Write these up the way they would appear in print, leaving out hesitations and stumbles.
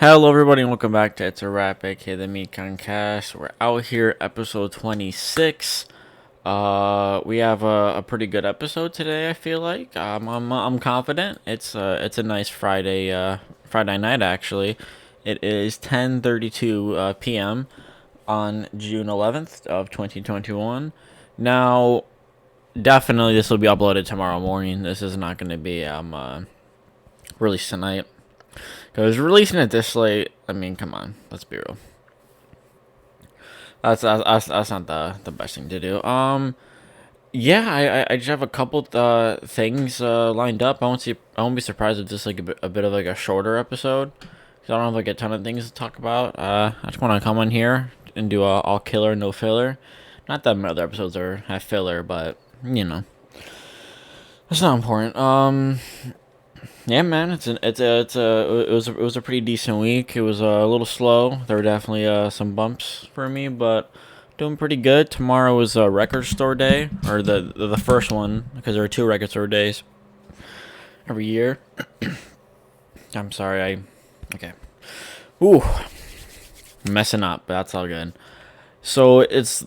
Hello, everybody, and welcome back to It's a Wrap, aka the Mikoncast. We're out here, episode 26. We have a pretty good episode today. I feel like I'm confident. It's a nice Friday night actually. It is 10:32 p.m. on June 11th of 2021. Now, definitely this will be uploaded tomorrow morning. This is not going to be released tonight. Because releasing it this late, I mean, come on, let's be real. That's not the best thing to do. Yeah, I just have a couple things lined up. I won't be surprised if this is like a bit of like a shorter episode. 'Cause I don't have like a ton of things to talk about. I just want to come on here and do a all killer, no filler. Not that my other episodes have filler, but you know, it's not important. Yeah, man, it was a pretty decent week. It was a little slow. There were definitely some bumps for me, but doing pretty good. Tomorrow is a record store day, or the first one, because there are two record store days every year. I'm sorry, okay. Ooh, messing up, but that's all good. So it's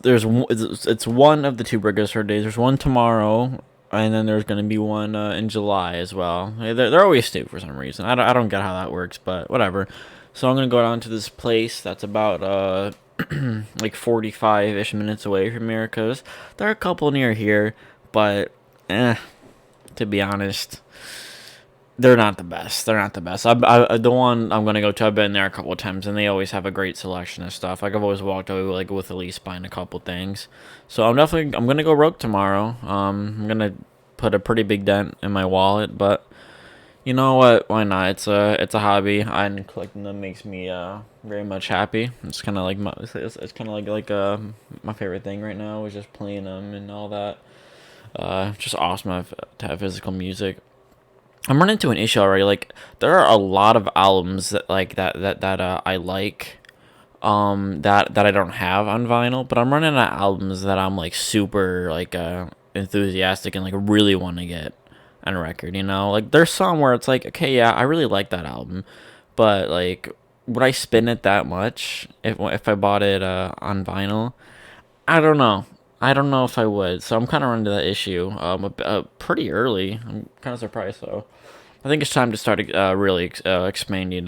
one of the two record store days. There's one tomorrow, and then there's gonna be one in July as well. They're always two for some reason. I don't get how that works, but whatever. So I'm gonna go down to this place that's about like 45-ish minutes away from here, cause there are a couple near here, but to be honest, they're not the best. They're not the best. The one I'm gonna go to, I've been there a couple of times, and they always have a great selection of stuff. Like I've always walked away with at least buying a couple things. So I'm gonna go rogue tomorrow. I'm gonna put a pretty big dent in my wallet, but you know what? Why not? It's a hobby, and collecting them makes me very much happy. It's kind of like it's kind of my favorite thing right now is just playing them and all that. Just awesome to have physical music. I'm running into an issue already. Like there are a lot of albums that I like, that I don't have on vinyl, but I'm running out of albums that I'm like super enthusiastic and like really want to get on a record. You know, like there's some where it's like, okay, yeah, I really like that album, but like, would I spin it that much if I bought it on vinyl? I don't know. I don't know if I would. So I'm kind of running into that issue pretty early. I'm kind of surprised though. I think it's time to start really expanding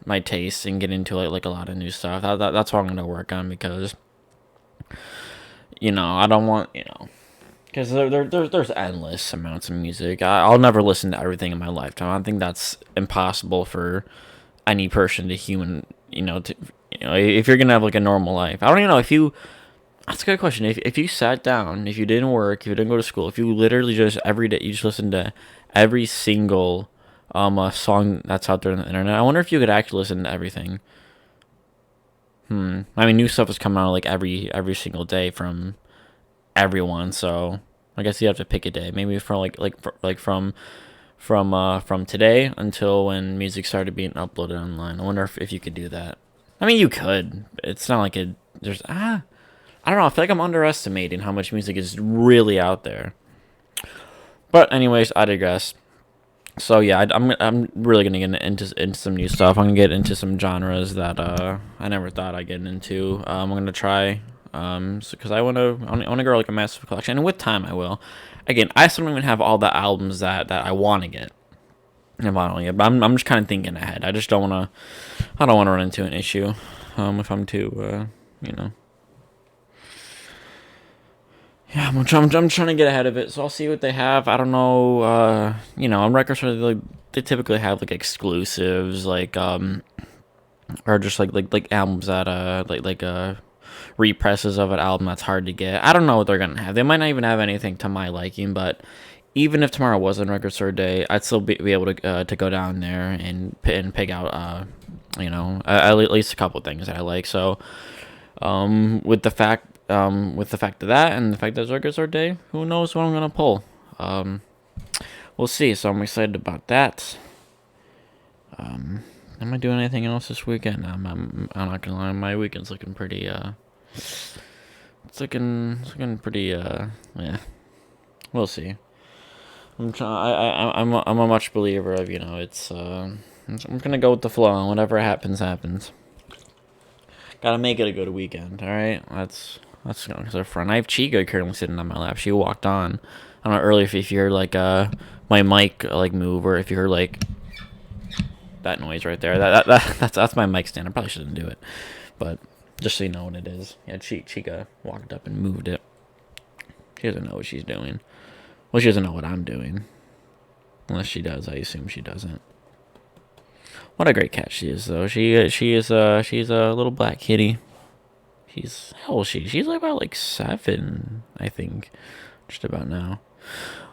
my tastes and get into like a lot of new stuff. That's what I'm gonna work on because I don't want because there's endless amounts of music. I'll never listen to everything in my lifetime. I think that's impossible for any person to human. If you're gonna have like a normal life, I don't even know if you. That's a good question. If you sat down, if you didn't work, if you didn't go to school, if you literally just every day you just listen to every single song that's out there on the internet, I wonder if you could actually listen to everything. I mean, new stuff is coming out like every single day from everyone, so I guess you have to pick a day. Maybe for from today until when music started being uploaded online. I wonder if you could do that. I mean, you could. It's not like it. There's I don't know. I feel like I'm underestimating how much music is really out there. But anyways, I digress. So yeah, I'm really gonna get into some new stuff. I'm gonna get into some genres that I never thought I'd get into. I'm gonna try because I wanna grow like a massive collection, and with time I will. Again, I still don't even have all the albums that I want to get. If I don't yet, but I'm just kind of thinking ahead. I just don't wanna run into an issue if I'm too Yeah, I'm trying to get ahead of it, so I'll see what they have. I don't know, on records they typically have like exclusives, like or just like albums that represses of an album that's hard to get. I don't know what they're gonna have. They might not even have anything to my liking, but even if tomorrow wasn't record store day, I'd still be able to go down there and pick out at least a couple things that I like. So with the fact of that and the fact that it's record store day, who knows what I'm gonna pull? We'll see. So I'm excited about that. Am I doing anything else this weekend? I'm not gonna lie. My weekend's looking pretty. It's looking pretty. Yeah. We'll see. I'm a much believer of it's I'm gonna go with the flow. Whatever happens, happens. Gotta make it a good weekend. All right, let's go. Cause our friend, I have Chica currently sitting on my lap. She walked on. I don't know earlier if you heard like my mic like move, or if you heard like that noise right there. That's my mic stand. I probably shouldn't do it, but just so you know what it is. Yeah, Chica walked up and moved it. She doesn't know what she's doing. Well, she doesn't know what I'm doing. Unless she does, I assume she doesn't. What a great cat she is, though. She's a little black kitty. She's like about like 7, I think, just about now.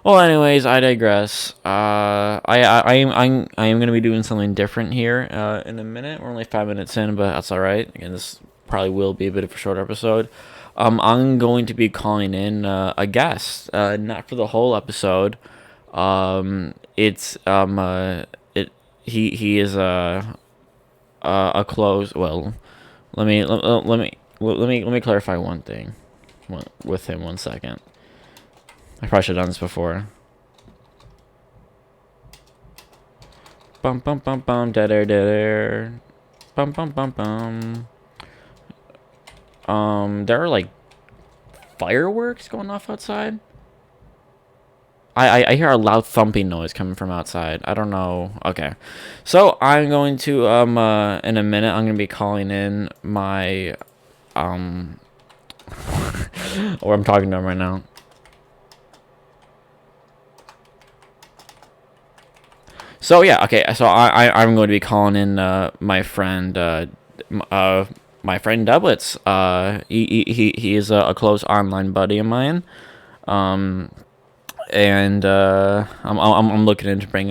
Well, anyways, I digress. I am gonna be doing something different here in a minute. We're only 5 minutes in, but that's all right. Again, this probably will be a bit of a short episode. I'm going to be calling in a guest, not for the whole episode. It's he is a close. Well, let me clarify one thing with him. 1 second. I probably should have done this before. Bum bum bum bum dead air. Bum bum bum bum. There are like fireworks going off outside. I hear a loud thumping noise coming from outside. I don't know. Okay. So I'm going to in a minute I'm gonna be calling in my or I'm talking to him right now. So yeah, okay. So I'm going to be calling in my friend Deblets. He is a close online buddy of mine. And I'm looking in to bring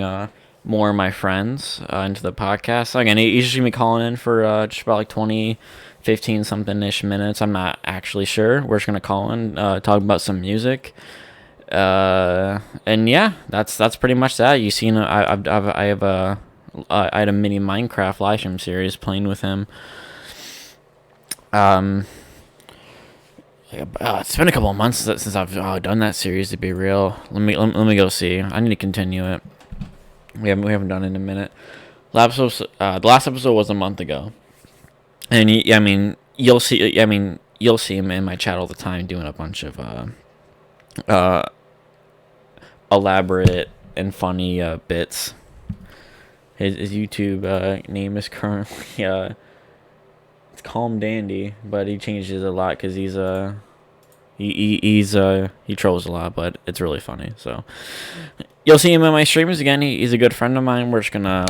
more of my friends into the podcast. Again, he's just gonna be calling in for just about like 20, 15 something ish minutes. I'm not actually sure. We're just gonna call in, talk about some music. And yeah, that's pretty much that. You seen I had a mini Minecraft live stream series playing with him. It's been a couple of months since I've done that series. To be real, let me go see. I need to continue it. We haven't done it in a minute. The last episode was a month ago, and you'll see. You'll see him in my chat all the time doing a bunch of elaborate and funny bits. His YouTube name is currently it's Calm Dandy, but he changes it a lot because he trolls a lot, but it's really funny. So you'll see him in my streams again. He's a good friend of mine. I'm gonna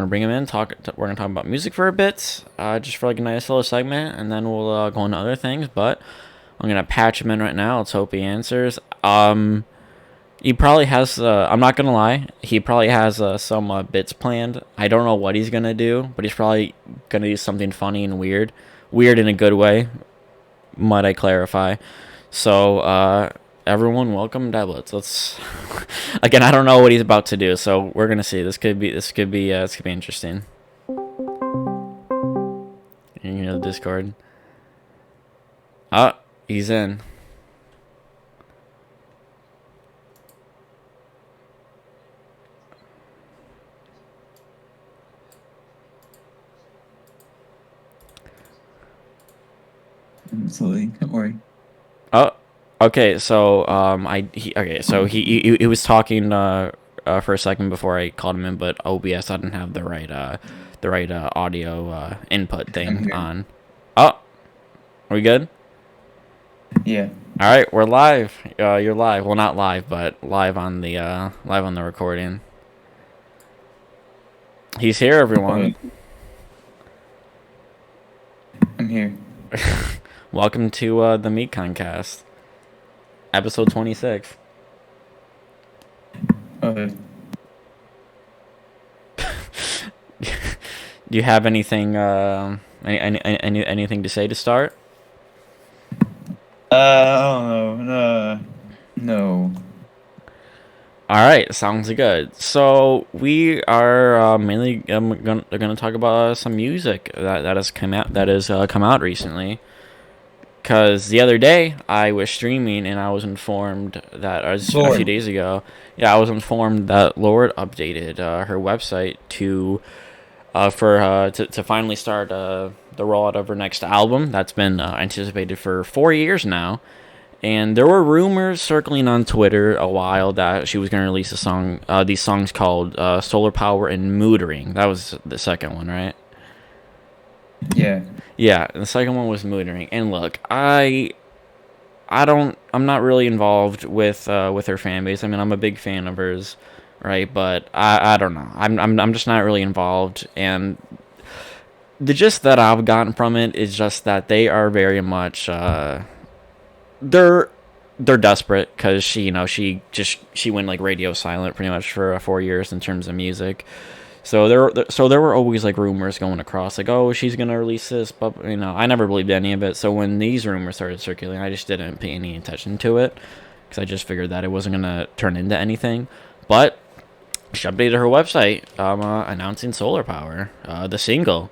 bring him in. We're gonna talk about music for a bit, just for like a nice little segment, and then we'll go into other things. But I'm gonna patch him in right now. Let's hope he answers. He probably has. I'm not gonna lie. He probably has some bits planned. I don't know what he's gonna do, but he's probably gonna do something funny and weird in a good way. Might I clarify? So, everyone, welcome Deblets. Let's. Again, I don't know what he's about to do, so we're gonna see. This could be interesting. You know the Discord. He's in. Absolutely, don't worry. Oh, okay. So he was talking for a second before I called him in, but OBS didn't have the right audio input thing on. Oh, are we good? Yeah. All right, we're live. You're live. Well, not live, but live on the recording. He's here, everyone. I'm here. Welcome to the Mikoncast, episode 26. Okay. Do you have anything anything to say to start? I don't know. No. All right, sounds good. So we are mainly gonna talk about some music that has come out recently. Cause the other day I was streaming and I was informed that a few days ago, I was informed that Lord updated her website to to finally start the rollout of her next album. That's been anticipated for 4 years now. And there were rumors circling on Twitter a while that she was going to release these songs called Solar Power and Moodering. That was the second one, right? Yeah. Yeah, the second one was Moodering. And look, I'm not really involved with her fan base. I mean, I'm a big fan of hers, right? But I don't know. I'm just not really involved. And the gist that I've gotten from it is just that they are very much they're desperate because she went like radio silent pretty much for 4 years in terms of music. So there were always like rumors going across like, oh, she's gonna release this, but I never believed any of it. So when these rumors started circulating, I just didn't pay any attention to it because I just figured that it wasn't gonna turn into anything. But she updated her website announcing Solar Power, the single.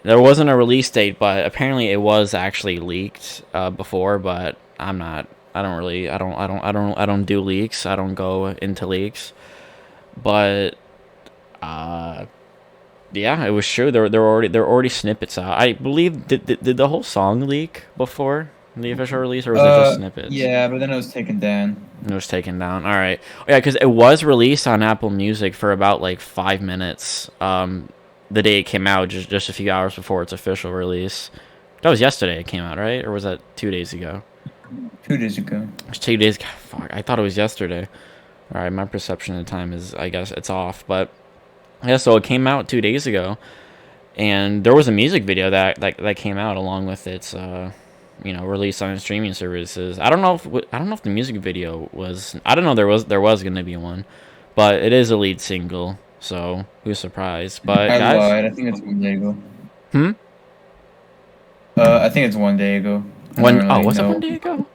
There wasn't a release date, but apparently it was actually leaked before. But I'm not. I don't really. I don't do leaks. I don't go into leaks. But yeah, it was true. There were already snippets out. I believe did the whole song leak before the official release, or was it just snippets? Yeah, but then it was taken down. It was taken down. All right. Yeah, because it was released on Apple Music for about like 5 minutes. The day it came out, just a few hours before its official release. That was yesterday it came out, right? Or was that 2 days ago? 2 days ago. It was 2 days. God, fuck, I thought it was yesterday. All right, my perception of time is, I guess, it's off. But yeah, so it came out 2 days ago, and there was a music video that came out along with its release on streaming services. I don't know if the music video was. I don't know there was going to be one, but it is a lead single. So who's surprised? But I guys, lied. I think it's 1 day ago. hmm. I think it's 1 day ago. I don't really Was it know. 1 day ago?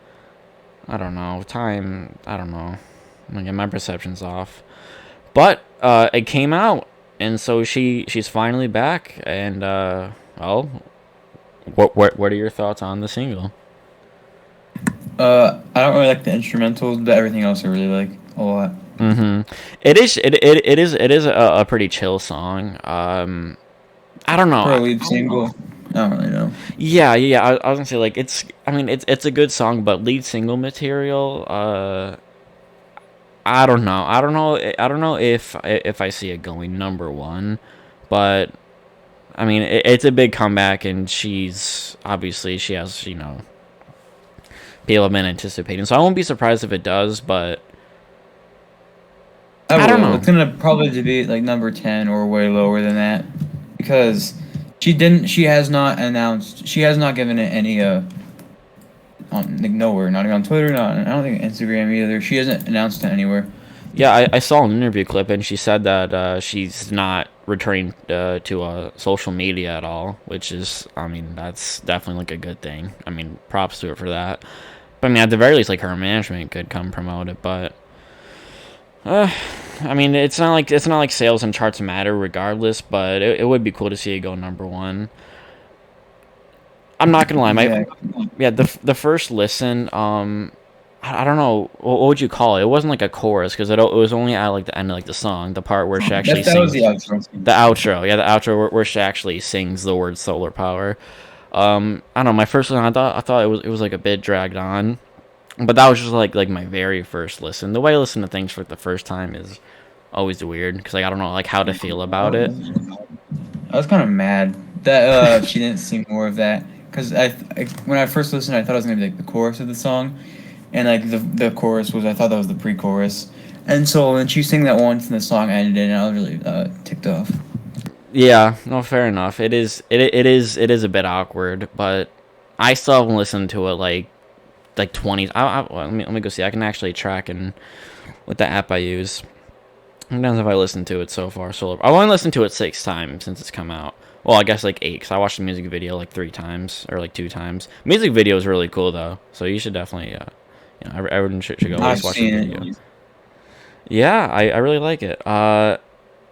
I don't know. Time. I don't know. Again, my perception's off. But it came out, and so she's finally back. And well, what are your thoughts on the single? I don't really like the instrumentals, but everything else I really like a lot. Mm-hmm. It is a pretty chill song. I don't know. For a lead single, I don't really know. Yeah. I was gonna say like it's. I mean, it's a good song, but lead single material. I don't know. I don't know if I see it going number one, but I mean, it's a big comeback, and she has people have been anticipating, so I won't be surprised if it does, but I don't will. know. It's gonna probably be like number 10 or way lower than that because she didn't. She has not announced. She has not given it any on like nowhere. Not even on Twitter. Not. I don't think Instagram either. She hasn't announced it anywhere. Yeah, I saw an interview clip, and she said that she's not returning to social media at all, which is, I mean, that's definitely like a good thing. I mean, props to her for that. But I mean, at the very least, like her management could come promote it. But I mean, it's not like sales and charts matter regardless. But it would be cool to see it go number one. I'm not gonna lie, my Exactly. yeah, the first listen, I don't know what would you call it. It wasn't like a chorus because it was only at like the end of like the song, the part where she actually That was the sings outro. the outro. Yeah, the outro where she actually sings the word solar power. I don't know. My first listen, I thought it was like a bit dragged on, but that was just like my very first listen. The way I listen to things for the first time is always weird because like I don't know like how to feel about it. I was kind of mad that she didn't sing more of that because when I first listened, I thought it was gonna be like the chorus of the song, and like the chorus was I thought that was the pre-chorus, and so when she sang that once and the song ended, and I was really ticked off. Yeah, no, fair enough. It is a bit awkward, but I still haven't listened to it like 20. Well, let me go see. I can actually track and with the app I use. How many times have I listened to it so far? So I've only listened to it 6 times since it's come out. Well, I guess like 8, because I watched the music video like 3 times or like 2 times. Music video is really cool though, so you should definitely everyone should go at I've least watch the seen video. it. Yeah, I really like it.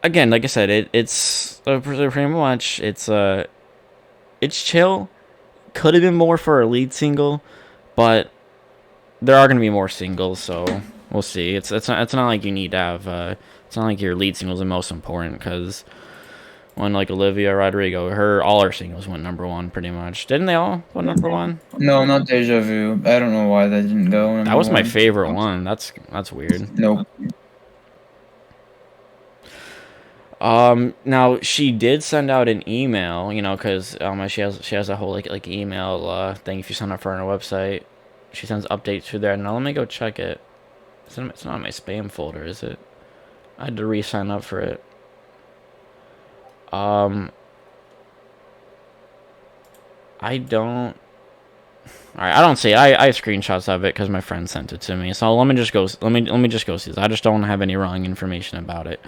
Again, like I said, it's pretty much it's chill. Could have been more for a lead single, but there are gonna be more singles, so we'll see. It's not like you need to have it's not like your lead single is the most important because when like Olivia Rodrigo, all her singles went #1 pretty much. Didn't they all go #1? No, not Deja Vu. I don't know why that didn't go That number was my one. favorite one. That's weird. Nope. Now she did send out an email, because she has a whole like email thing. If you sign up for her on her website, she sends updates through there. Now let me go check it. It's not in my spam folder, is it? I had to re-sign up for it. I don't. All right, I don't see it. I have screenshots of it because my friend sent it to me. So let me just go. Let me just go see this. I just don't have any wrong information about it.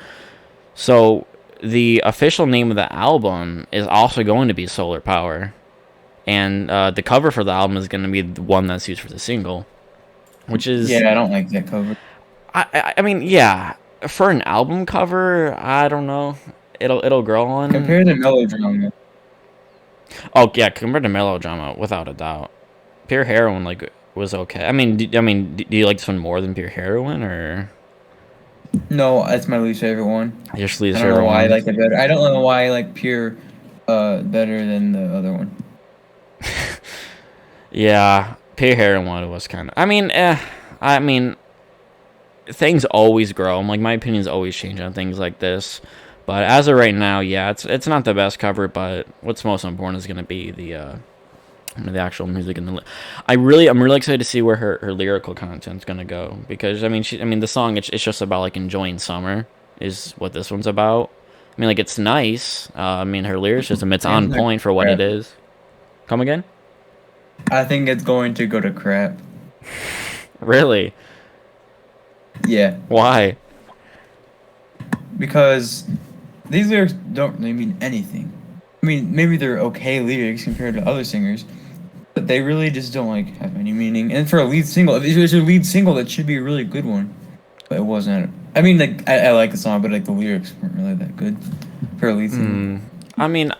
So the official name of the album is also going to be Solar Power, and the cover for the album is going to be the one that's used for the single, which is Yeah, I don't like that cover. I mean, yeah, for an album cover, I don't know. It'll grow on. Compare the melodrama. Oh yeah, compared to Melodrama, without a doubt. Pure Heroin was okay. Do you like this one more than Pure Heroin, or No, that's my least favorite one. your I least don't know favorite why I one? like it better. I don't know why I like Pure better than the other one. Yeah, Pure Heroin was kind of. I mean, things always grow. Like my opinions always change on things like this. But as of right now, yeah, it's not the best cover. But what's most important is going to be the actual music and I'm really excited to see where her lyrical content's gonna go, because the song, it's just about like enjoying summer is what this one's about. Like it's nice. Her lyricism, it's It's on like point for what it crap. is. Come again? I think it's going to go to crap. Really? Yeah, Why? because these lyrics don't really mean anything. I mean, maybe they're okay lyrics compared to other singers, but they really just don't like have any meaning. And for a lead single, if it's a lead single, that should be a really good one, but it wasn't. I mean, like I like the song, but like the lyrics weren't really that good for a lead single. I mean,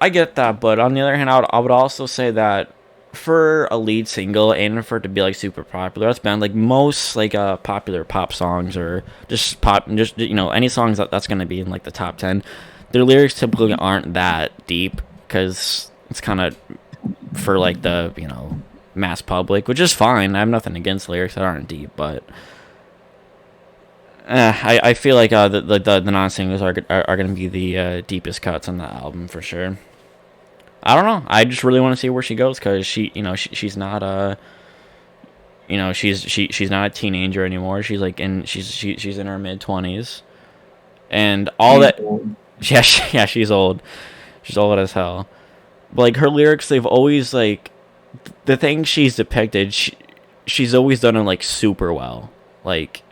I get that, but on the other hand, I would also say that for a lead single and for it to be like super popular, that's been like most like popular pop songs, or just any songs that's gonna be in like the top 10. Their lyrics typically aren't that deep because it's kind of for like the mass public, which is fine. I have nothing against lyrics that aren't deep, but I feel like the non-singles are going to be the deepest cuts on the album for sure. I don't know. I just really want to see where she goes, because she's not she's not a teenager anymore. She's like she's in her mid-20s, and all She's that. old. Yeah, yeah, she's old. She's old as hell. But like her lyrics, they've always like the thing she's depicted. She's always done it like super well. Like,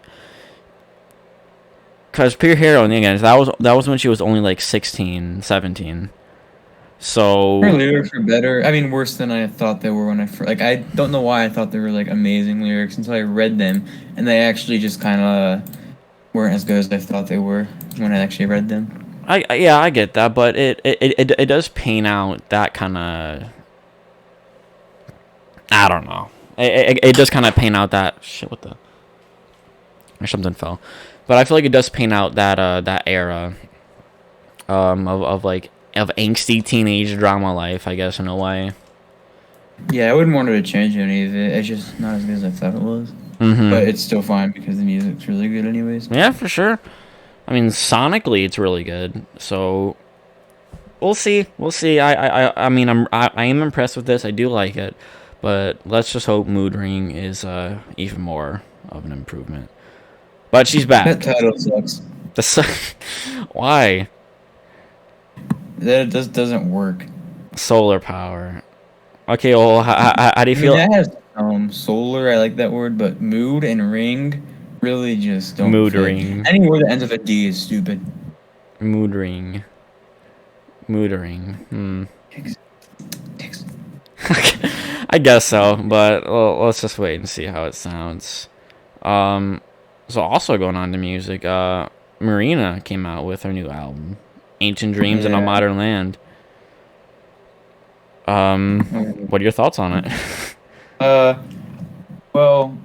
cause Pure Heroine, again, that was when she was only like 16, 17. Her So lyrics were better. I mean, worse than I thought they were when I first. Like, I don't know why I thought they were like amazing lyrics until I read them, and they actually just kind of weren't as good as I thought they were when I actually read them. yeah, I get that, but it does paint out that kind of, I don't know. It does kind of paint out that shit. What the? Or something fell. But I feel like it does paint out that era of angsty teenage drama life, I guess, in a way. Yeah, I wouldn't want her to change any of it. It's just not as good as I thought it was. But it's still fine because the music's really good, anyways. Yeah, for sure. Sonically, it's really good. So we'll see. We'll see. I am impressed with this. I do like it, but let's just hope Mood Ring is even more of an improvement. But she's That back. title sucks. Why? That just doesn't work. Solar power. Okay, well, how do you I mean, feel? that has solar. I like that word, but mood and ring really just don't Mood fit. ring. Any word that ends with a D is stupid. Mood ring. Mood ring. Dicks. I guess so, but let's just wait and see how it sounds. So also going on to music, Marina came out with her new album, Ancient Dreams in a Yeah. Modern Land. What are your thoughts on it? Well,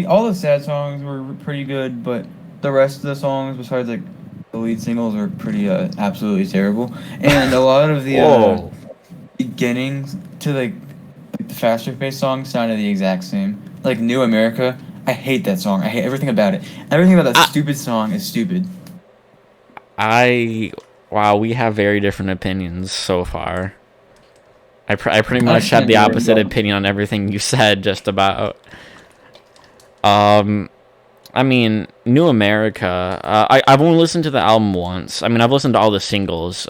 all the sad songs were pretty good, but the rest of the songs, besides like the the lead singles are pretty absolutely terrible, and a lot of the Whoa. beginnings to the faster paced songs sounded the exact same. Like New America, I hate that song. I hate everything about it. Everything about that I, stupid song is stupid. I wow, we have very different opinions so far. I pretty I much have understand the where you're opposite going. opinion on everything you said just about. Um, I mean, New America. I've only listened to the album once. I mean, I've listened to all the singles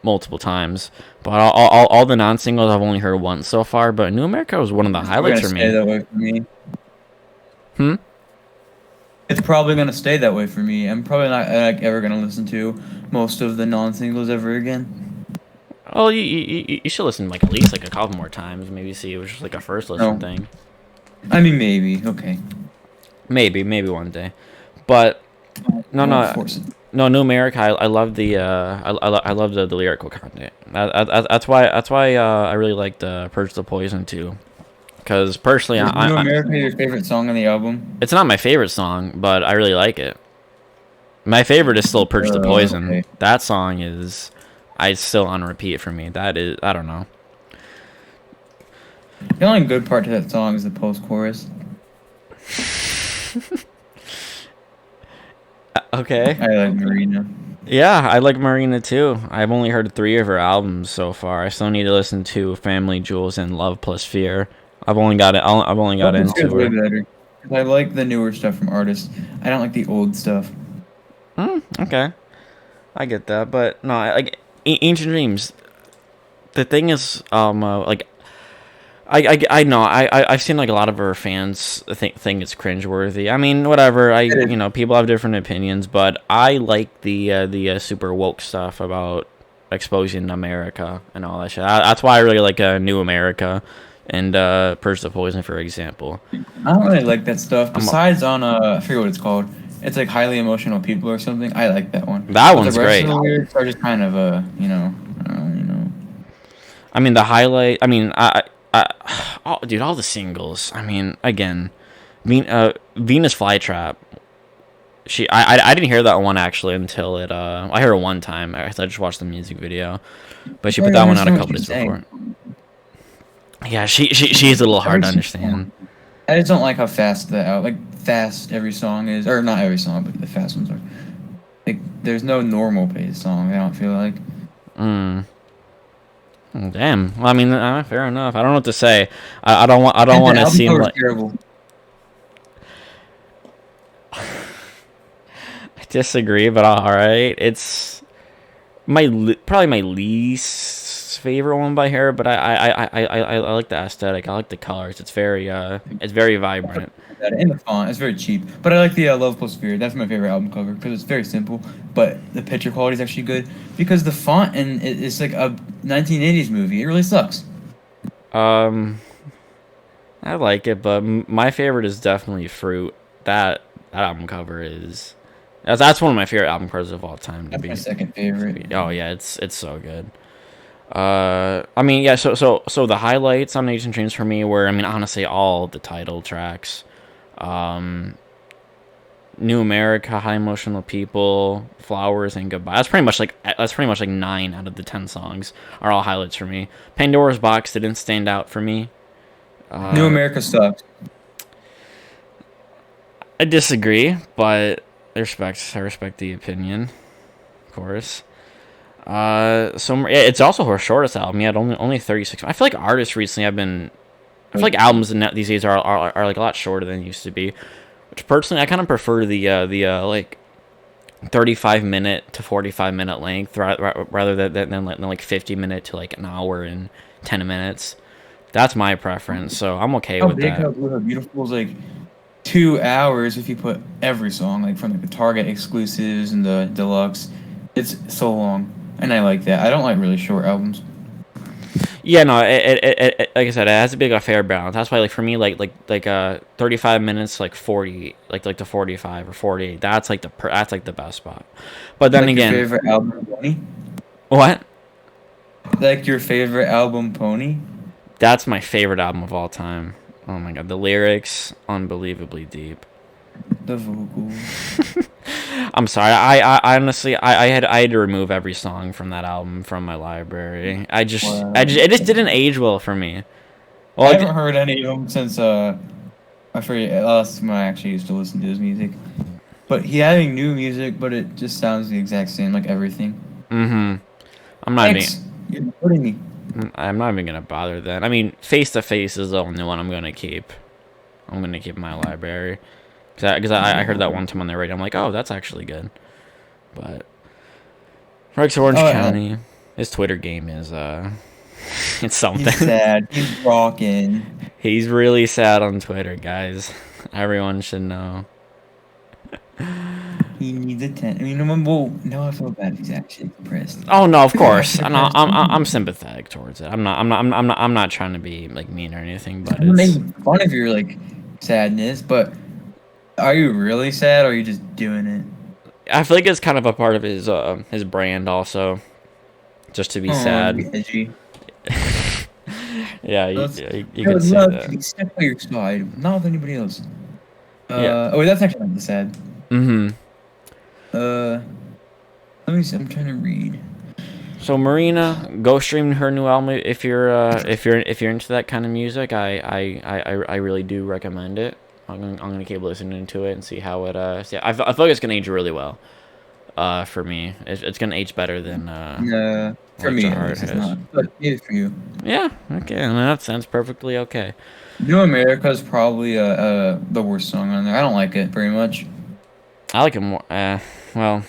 multiple times, but all the non singles I've only heard once so far. But New America was one of the It's probably highlights gonna for stay me. that way for me. Hmm. It's probably gonna stay that way for me. I'm probably not ever gonna listen to most of the non-singles ever again. Well, you should listen like at least like a couple more times. Maybe see it was just like a first listen No, thing. I mean maybe. Okay, Maybe one day. But no, won't no, force it. no. New America. I love the I love the lyrical content. That's why I really liked Purge the Poison too. Because personally, Is New America your favorite song on the album? it's not my favorite song, but I really like it. My favorite is still Purge the Poison. Okay. That song is, I still on repeat for me. That is, I don't know. The only good part to that song is the post-chorus. Okay. I like Marina. Yeah, I like Marina too. I've only heard 3 of her albums so far. I still need to listen to Family Jewels and Love Plus Fear. I've only got it. I've only got Open Fear is into way her. better. 'Cause I like the newer stuff from artists. I don't like the old stuff. Okay, I get that, but no, like Ancient Dreams. The thing is, like I know I've seen like a lot of her fans think it's cringeworthy. I mean, whatever. It is. People have different opinions, but I like the super woke stuff about exposing America and all that shit. That's why I really like New America and Purge the Poison, for example. I don't really like that stuff. I'm, Besides on I forget what it's called. It's like highly emotional people or something. I like that one. that But the one's rest of great. the lyrics are just kind of you know. I mean, the highlight. I mean, oh, dude, all the singles. I mean, again, Venus Flytrap. I didn't hear that one actually until I heard it one time. I just watched the music video, but she I put don't that one out a understand what couple she's days before. saying. Yeah, she's a little hard Every to song. understand. I just don't like how fast fast every song is, or not every song, but the fast ones are. Like, there's no normal pace song. I don't feel like. Mm. Damn. Well, I mean, fair enough. I don't know what to say. I don't And the want to album seem cover is like terrible. I disagree, but all right. It's probably my least favorite one by her, but I like the aesthetic. I like the colors. It's very vibrant. And the font is very cheap, but I like the Love Plus Fear. That's my favorite album cover because it's very simple, but the picture quality is actually good because the font and it's like a 1980s movie. It really sucks. Um, I like it, but my favorite is definitely Fruit. That album cover is that's one of my favorite album covers of all time to That's my be. second favorite. Oh yeah, it's so good. I mean, yeah. So the highlights on Nation Dreams for me were, I mean, honestly, all the title tracks. Um, New America, High Emotional People, Flowers, and Goodbye. That's pretty much like 9 out of the 10 songs are all highlights for me. Pandora's Box didn't stand out for me. New Uh, America sucks. I disagree, but I respect the opinion, of course. Yeah, it's also her shortest album. Yeah, only 36. I feel like artists recently have been. I feel like albums these days are like a lot shorter than they used to be. Which personally, I kind of prefer the like 35-minute to 45-minute length rather than like 50-minute to like an hour and 10 minutes. That's my preference, so I'm okay How with big, that. how blue, how beautiful is like 2 hours if you put every song like from like the Target exclusives and the deluxe. It's so long, and I like that. I don't like really short albums. Yeah, no, like I said, it has to be like a fair balance. That's why, like for me, 35 minutes, like 40, like the 45 or 48. That's like the best spot. But then Like your again, favorite album, Pony. what? Like your favorite album, Pony. That's my favorite album of all time. Oh my god, the lyrics unbelievably deep. The vocals. I'm sorry. I honestly, I had to remove every song from that album from my library. It just didn't age well for me. I Well, haven't heard any of them since I forget last time I actually used to listen to his music. But he having new music, but it just sounds the exact same, like everything. mm-hmm. I'm not even. Thanks. You're hurting me. I'm not even gonna bother then. I mean, Face to Face is the only one I'm gonna keep. I'm gonna keep in my library because I heard that one time on the radio. I'm like, oh, that's actually good. But Rex Orange Oh, County, his Twitter game is it's something. he's sad. He's rocking. He's really sad on Twitter, guys. Everyone should know. He needs attention. I mean, well, no, I feel bad if he's actually depressed. Oh no, of If he's course. actually depressed, I'm sympathetic towards it. I'm not trying to be like mean or anything, but I'm not it's. making fun of your like sadness, but are you really sad or are you just doing it? I feel like it's kind of a part of his brand also, just to be Oh, to sad. be edgy. Yeah, That's, you I could would say love to that. be stuck by your side, not with anybody else. Yeah. Oh, wait, that's actually not sad. Mm-hmm. Uh, let me see. I'm trying to read. So Marina, go stream her new album if you're into that kind of music. I really do recommend it. I'm gonna keep listening to it and see how it I feel like it's gonna age really well. For me, it's gonna age better than For me Electro at Heart least, it's has. not. But maybe for you. Yeah, okay, I mean, that sounds perfectly okay. New America is probably the worst song on there. I don't like it very much. I like it more. Well,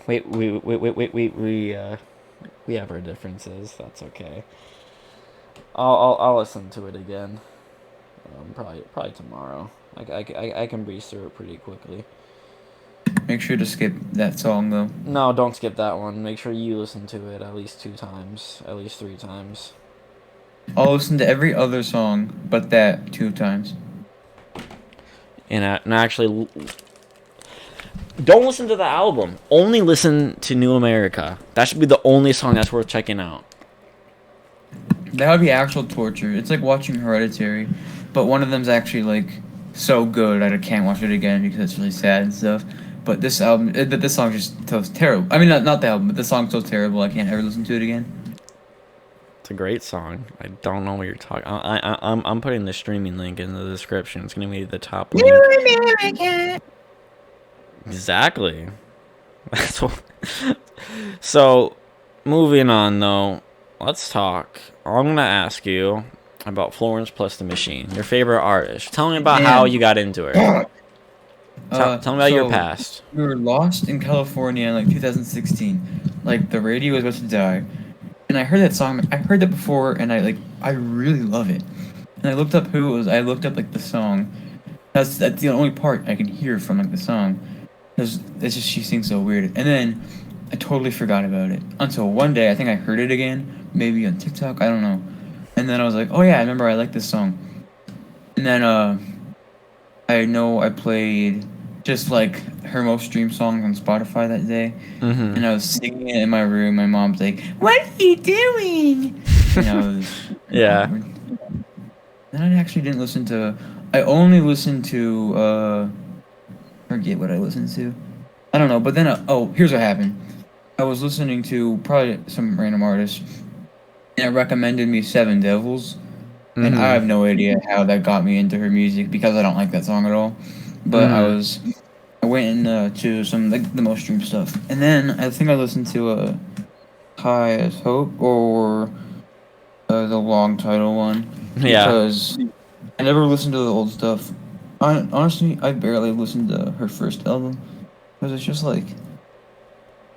wait, we have our differences. That's okay. I'll listen to it again. Probably tomorrow. I can breeze through it pretty quickly. Make sure to skip that song though. No, don't skip that one. Make sure you listen to it at least 2 times, at least 3 times. I'll listen to every other song but that 2 times. And actually, don't listen to the album. Only listen to New America. That should be the only song that's worth checking out. That would be actual torture. It's like watching Hereditary, but one of them's actually like so good that I can't watch it again because it's really sad and stuff. But this album, this song just feels terrible. I mean, not the album, but the song's so terrible I can't ever listen to it again. It's a great song. I don't know what you're talking. I'm putting the streaming link in the description. It's gonna be the top link. New America. Exactly. That's what. So, moving on though, let's talk. I'm gonna ask you about Florence plus the Machine, your favorite artist. Tell me about how you got into her. Tell me about your past. We were lost in California in like 2016. Like the radio was about to die, and I heard that song. I heard that before, and I really love it. And I looked up who it was. I looked up like the song. That's the only part I can hear from like the song. Cause it's just she sings so weird. And then I totally forgot about it until one day I think I heard it again, maybe on TikTok. I don't know. And then I was like, oh yeah, I remember I like this song. And then I know I played just like her most streamed song on Spotify that day, Mm-hmm. and I was singing it in my room. My mom's like, "What are you doing?" And I was Yeah. awkward. Then I actually didn't listen to. I only listened to. Forget what I listened to. I don't know. But then, here's what happened. I was listening to probably some random artist, and it recommended me Seven Devils. And I have no idea how that got me into her music because I don't like that song at all. But I went in to some like the most streamed stuff, and then I think I listened to High as Hope or the long title one Yeah. because I never listened to the old stuff. Honestly, I barely listened to her first album because it's just like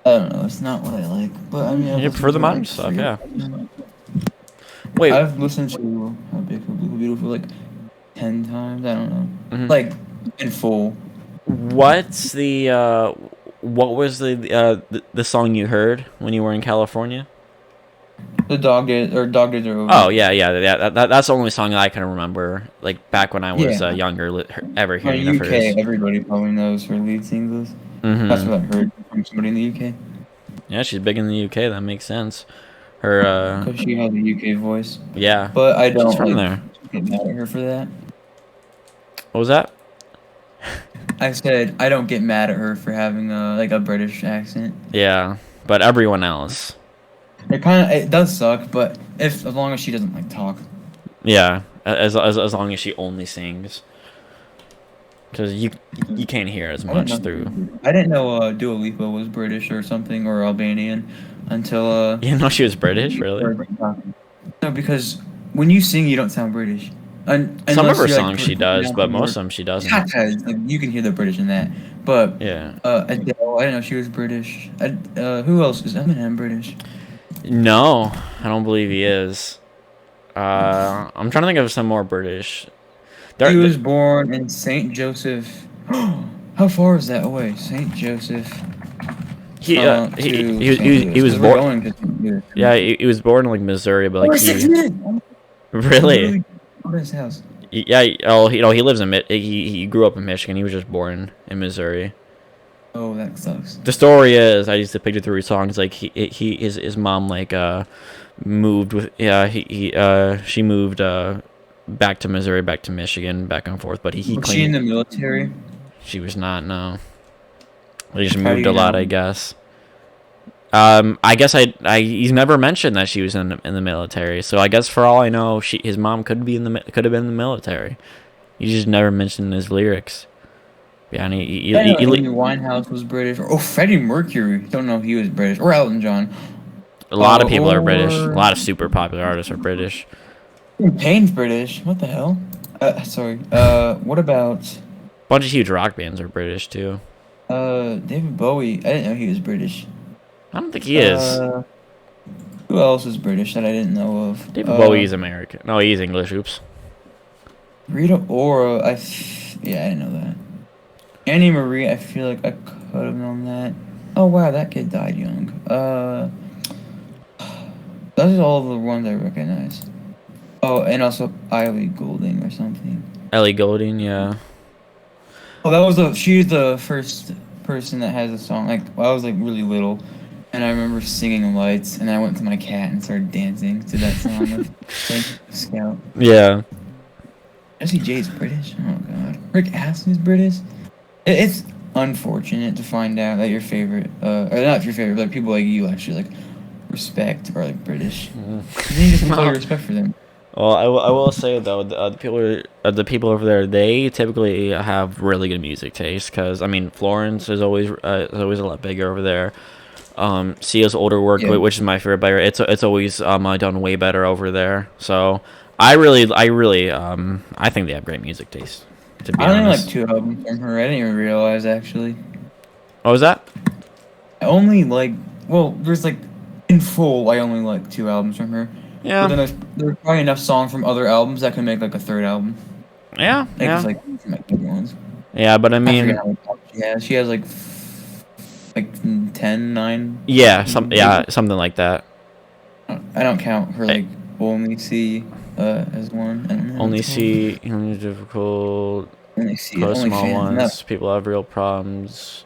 I don't know, it's not what I like. But I mean, I've You prefer the listened to, modern like, stuff, three- yeah. Wait. I've listened to How Big Blue Beautiful like 10 times. I don't know, Mhm. like in full. What's what was the song you heard when you were in California? The Dog Days Are Over. Oh yeah. That's the only song that I can remember. Like back when I was Yeah. younger, ever In hearing the of UK, hers. everybody probably knows her lead singles. Mm-hmm. That's what I heard from somebody in the UK. Yeah, she's big in the UK. That makes sense. Her Because she has a UK voice. yeah, But I she's don't from like there. get mad at her for that. What was that? I said I don't get mad at her for having a British accent. Yeah, but everyone else. It does suck, but if as long as she doesn't like talk. Yeah, as long as she only sings, because you can't hear as I didn't much know. through. I didn't know Dua Lipa was British or something or Albanian until You know she was British, really? no, because when you sing, you don't sound British, Some of unless her you like songs she does, pronounce the but most word. of them she doesn't. Yeah, like, you can hear the British in that. But Yeah. Adele, I didn't know she was British. Who else is Eminem British? No, I don't believe he is. I'm trying to think of some more British. He There, was born in Saint Joseph. How far is that away? Saint Joseph he to St. he Louis was because we're born. going to St. Louis. Yeah, he was born in like Missouri, but like Oh, 6 minutes. I'm really. literally at his house. Yeah, oh, he lives in he grew up in Michigan. He was just born in Missouri. Oh, that sucks. The story is, I used to picture through his songs like his mom like moved with she moved back to Missouri, back to Michigan, back and forth. But he Was she in claimed the military? she was not. No, they just How do moved a you lot, know? I guess. I guess he's never mentioned that she was in the military. So I guess for all I know, his mom could have been in the military. He just never mentioned in his lyrics. Yeah, and I know Amy Winehouse was British. Oh, Freddie Mercury. Don't know if he was British. Or Elton John. a lot of people are British. A Or lot of super popular artists are British. Payne's British. What the hell? Sorry. What about Bunch of huge rock bands are British too. David Bowie? I didn't know he was British. I don't think he is. Uh, who else is British that I didn't know of? David Bowie is American. No, he's English. Oops. Rita Ora. Yeah, I didn't know that. Annie Marie. I feel like I could have known that. Oh wow, that kid died young. Those are all the ones I recognize. Oh, and also Eileen Goulding or something. Ellie Goulding, yeah. Oh, she's the first person that has a song. Like, I was like really little, and I remember singing Lights, and I went to my cat and started dancing to that song with like Scout. Yeah. Jesse J's British. Oh God, Rick Astley's British. It's unfortunate to find out that your favorite, or not your favorite, but people like you actually like respect or like British. Then you just have all your respect for them. Well, I will say though, the people over there, they typically have really good music taste. Cause I mean, Florence is always a lot bigger over there. Sia's older work, Yeah. which is my favorite by her, it's always done way better over there. So I think they have great music taste. To be I only honest. like 2 albums from her. I didn't even realize actually. What was that? I only like there's like in full. I only like 2 albums from her. But then Yeah. there's probably enough songs from other albums that can make like a third album. Yeah. Like Yeah. it's like my favorite ones. Yeah, but I I forget mean, how many albums she has. She has like 10, 9. yeah, something like that. I don't count her Hey. like only see as one. I don't know. How Only it's called. see difficult, Only see close only small fan. No. ones. People have real problems.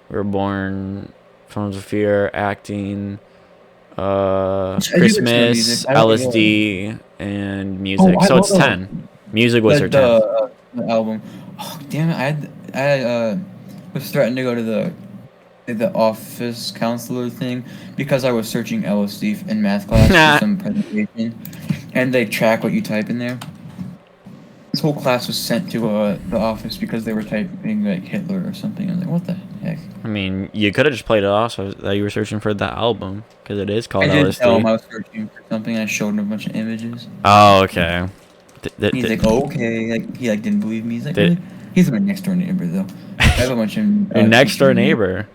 We were born, forms of fear, acting, I do listen to Christmas, music. I really LSD, and Oh, music. I So it's love 10. Music was her 10th. the album. Oh damn it! I was threatened to go to the office counselor thing because I was searching LSD in math class for some presentation, and they track what you type in there. This whole class was sent to the office because they were typing like Hitler or something. I was like, what the heck? I mean, you could have just played it off so that you were searching for that album because it is called I did tell him LSD. I was searching for something. And I showed him a bunch of images. Oh, okay. He's like, oh, okay. Like he like didn't believe me. He's like, Did- really? He's my next door neighbor though. I have a bunch of Your next door teacher neighbor.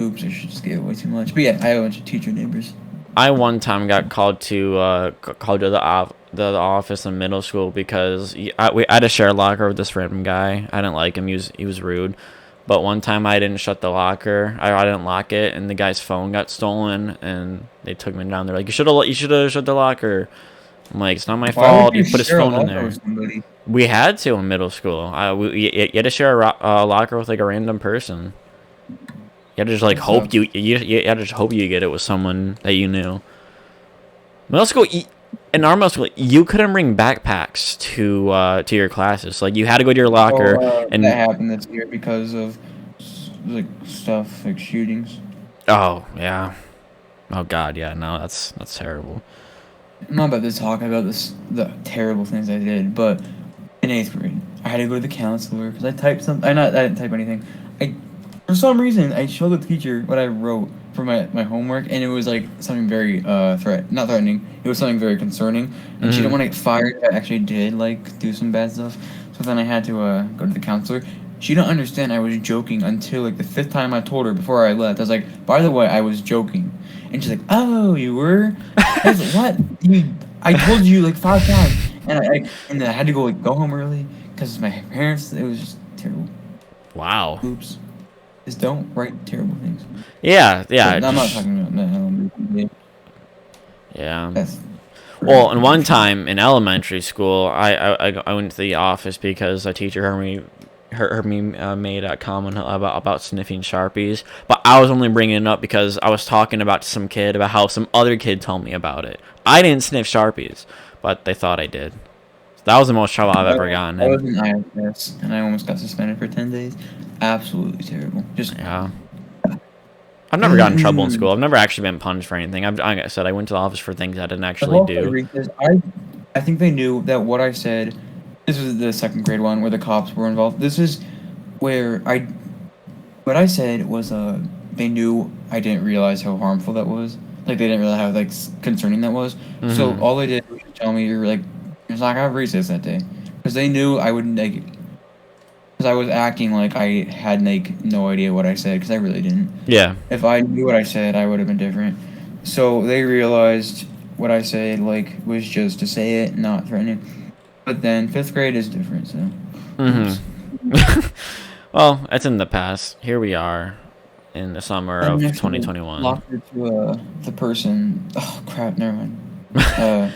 Oops, I should just give away too much. But yeah, I have a bunch of teacher neighbors. I one time got called to the office in middle school because I had to share a locker with this random guy. I didn't like him. He was rude. But one time I didn't shut the locker. I didn't lock it, and the guy's phone got stolen, and they took me down. They're like, you should have shut the locker. I'm like, it's not my Why fault. would You put his share a phone in locker there. with somebody? We had to in middle school. You had to share a locker with like a random person. You had to just like That hope sucks. you had to just hope you get it with someone that you knew. Middle school, in our middle school, you couldn't bring backpacks to your classes. Like you had to go to your locker That and happened this year because of like stuff like shootings. oh yeah, oh god, yeah, no, that's terrible. I'm not about to talk about the terrible things I did, but in eighth grade, I had to go to the counselor because I typed something. I didn't type anything. I For some reason I showed the teacher what I wrote for my homework, and it was like something very not threatening. It was something very concerning, and she didn't Mm-hmm. want to get fired. I actually did like do some bad stuff, so then I had to go to the counselor. She didn't understand I was joking until like the fifth time I told her before I left. I was like, by the way, I was joking, and she's like, oh, you were. I was like, what? I told you like 5 times, and I had to go home early because my parents. It was just terrible. Wow. Oops. Just don't write terrible things. Yeah, yeah, But I'm not just talking about that. yeah. That's Well, and one time in elementary school, I went to the office because a teacher heard me made a comment about sniffing Sharpies, but I was only bringing it up because I was talking about some kid about how some other kid told me about it. I didn't sniff Sharpies, but they thought I did. That was the most trouble I've ever gotten I was in. in IFS and I almost got suspended for 10 days. Absolutely terrible. Just Yeah. I've never gotten in trouble in school. I've never actually been punished for anything. Like I said, I went to the office for things I didn't the actually whole thing do. is I think they knew that what I said. This was the second grade one where the cops were involved. This is where what I said was they knew I didn't realize how harmful that was. Like they didn't realize how like concerning that was. So Mm-hmm. all they did was tell me you're like it's not gonna have recess that day because they knew I would like because I was acting like I had like no idea what I said because I really didn't. Yeah. If I knew what I said, I would have been different. So they realized what I said like was just to say it, not threatening. But then fifth grade is different. So, oops. Mm-hmm. Well, it's in the past. Here we are in the summer And of actually 2021. locked her to the person. Oh crap! Never mind. Uh,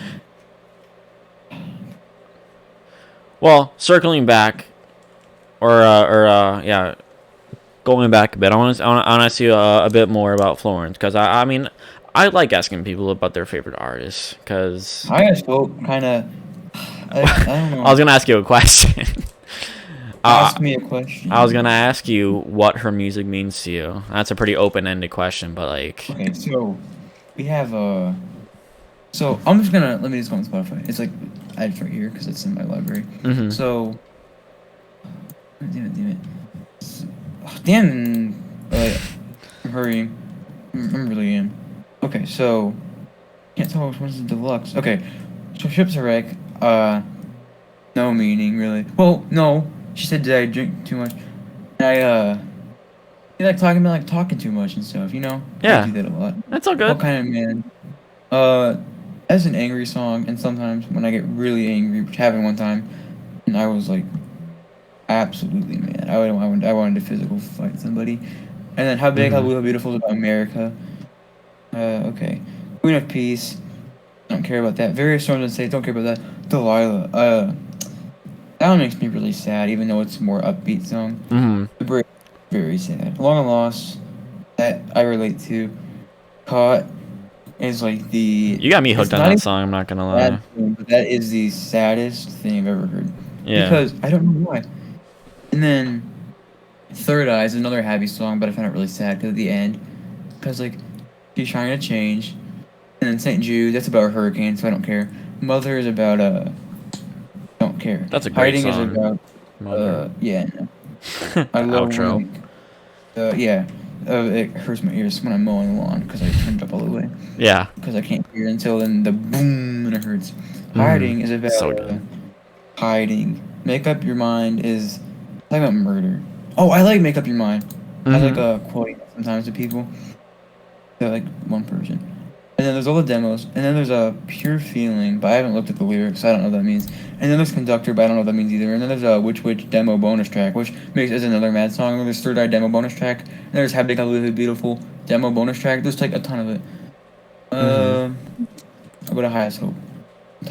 Well, circling back, yeah, going back a bit. I want to ask you a bit more about Florence because I mean, I like asking people about their favorite artists because I just felt kind of. I don't I was know. gonna ask you a question. uh, Ask me a I was question. gonna ask you what her music means to you. That's a pretty open-ended question, but like, Okay, so we have So I'm just gonna let me just go on Spotify. It's like it's right here because it's in my library. mm-hmm. So damn it. Damn. I'm hurrying. I'm really am. Okay, so can't tell which one's the deluxe. Okay, so Ships a Wreck. No meaning really. Well, no. She said, "Did I drink too much?" And you like talking too much and stuff. You know, I Yeah, do that a lot. that's all What good. kind of man? Uh, that's an angry song, and sometimes when I get really angry, which happened one time, and I was like absolutely mad. I wanted to physical fight somebody. And then How Big, How Mm-hmm. Blue, How Beautiful is about America. Okay. Queen of Peace. Don't care about that. Various Storms and States. Don't care about that. Delilah. That one makes me really sad, even though it's a more upbeat song. Mm-hmm. The Bridge. Very sad. Long and Lost. That I relate to. Caught is like the. You got me It's hooked on not that even song. I'm not gonna a sad lie. thing, but that is the saddest thing I've ever heard. Yeah. Because I don't know why. And then Third Eye is another happy song, but I found it really sad because at the end, because like she's trying to change, and then St. Jude, that's about a hurricane, so I don't care. Mother is about don't care. That's a great Hiding is song, about Mother. yeah, no. I The love outro. when yeah, it hurts my ears when I'm mowing the lawn because I turned it up all the way Yeah. because I can't hear until then the boom and it hurts. Mm-hmm. Hiding is about So good. hiding. Make up your mind is talking about murder. Oh, I like make up your mind. I like Mm-hmm. quoting that sometimes to people. They're like one person. And then there's all the demos. And then there's a pure feeling, but I haven't looked at the lyrics, so I don't know what that means. And then there's conductor, but I don't know what that means either. And then there's a which demo bonus track, which makes is another mad song. And there's Third Eye demo bonus track. And there's How Big How Little Beautiful demo bonus track. There's like a ton of it. Mm-hmm. I'll go to highest hope. I'm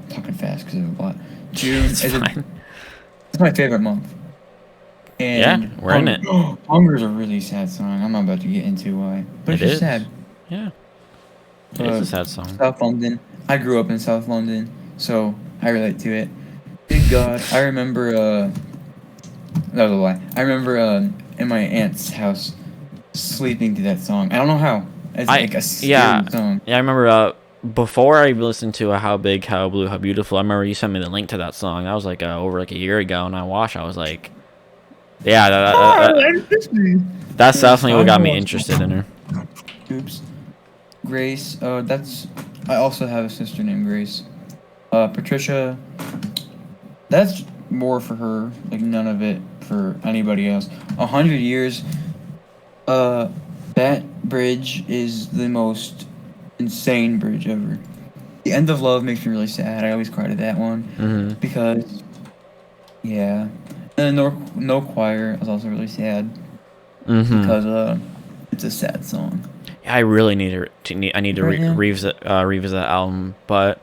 talking fast because there's a lot. June It's is fine. it's my favorite month. Yeah, And we're in it. Hunger is a really sad song. I'm not about to get into why, but It it's just is. sad. Yeah. It is But a sad song. South London, I grew up in South London, so I relate to it. Big God, I remember. That was a lie. I remember in my aunt's house sleeping to that song. I don't know how. It's I like a yeah scary song. yeah I remember before I listened to How Big, How Blue, How Beautiful. I remember you sent me the link to that song. That was like over like a year ago, and I watched. I was like, yeah, that's Yes, definitely what I got know me what's interested in her. Oops. Grace. That's. I also have a sister named Grace. Patricia. That's more for her. Like none of it for anybody else. 100 years. Uh, that bridge is the most insane bridge ever. The end of love makes me really sad. I always cry to that one Hmm. because yeah. And no choir is also really sad Hmm. because it's a sad song. Yeah, I really I need to Right now. revisit that album, but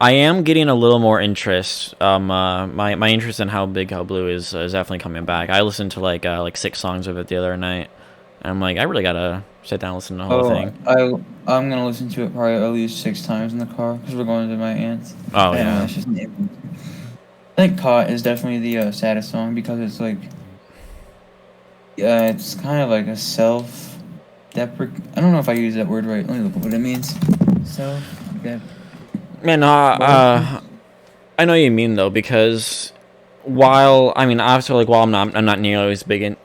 I am getting a little more interest. My interest in How Big, How Blue is definitely coming back. I listened to like 6 songs of it the other night, and I'm like, I really gotta sit down and listen to the whole Oh, thing. I'm gonna listen to it probably at least 6 times in the car because we're going to my aunt's. Oh I know yeah. that's just an infant. I think "Caught" is definitely the saddest song because it's like yeah, it's kind of like a self deprecate. I don't know if I use that word right. Let me look at what it means. Self dep. Man, Well, I know what you mean though, because while I mean obviously like while I'm not nearly as big in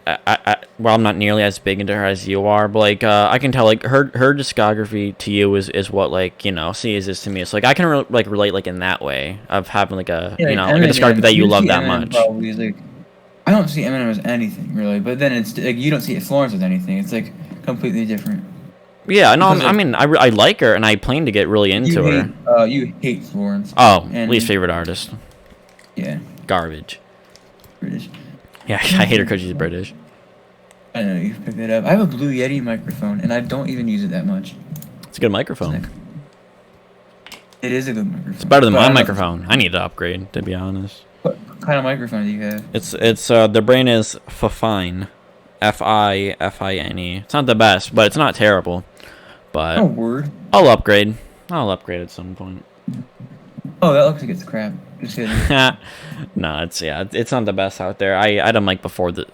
while I'm not nearly as big into her as you are, but like I can tell like her discography to you is what like C is this to me. It's like I can like relate like in that way of having like a yeah, like like a discography Eminem. that you You love see that Eminem much. probably is like I don't see Eminem as anything really, but then it's like you don't see Florence as anything. It's like completely different Yeah, no, because I like mean I like her and I plan to get really into her. you hate Florence Oh, least and favorite artist, yeah, garbage. British. Yeah, I hate her because she's British. I know you picked it up. I have a Blue Yeti microphone and I don't even use it that much. It's a good It's like, microphone. it is a good It's microphone, better than but I my don't know if it's microphone. I need to upgrade, to be honest. what kind of microphone do you have? It's the brain is fine, Fine. It's not the best, but it's not terrible. Oh, But word. I'll upgrade. I'll upgrade at some point. Oh, that looks like it's crap. Just kidding. No, it's not the best out there. I had a mic before this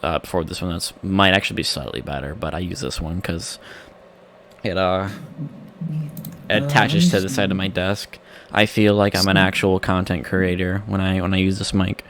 one that's might actually be slightly better, but I use this one because it Let attaches me to the side of see. my desk. I feel like I'm an actual content creator when I use this mic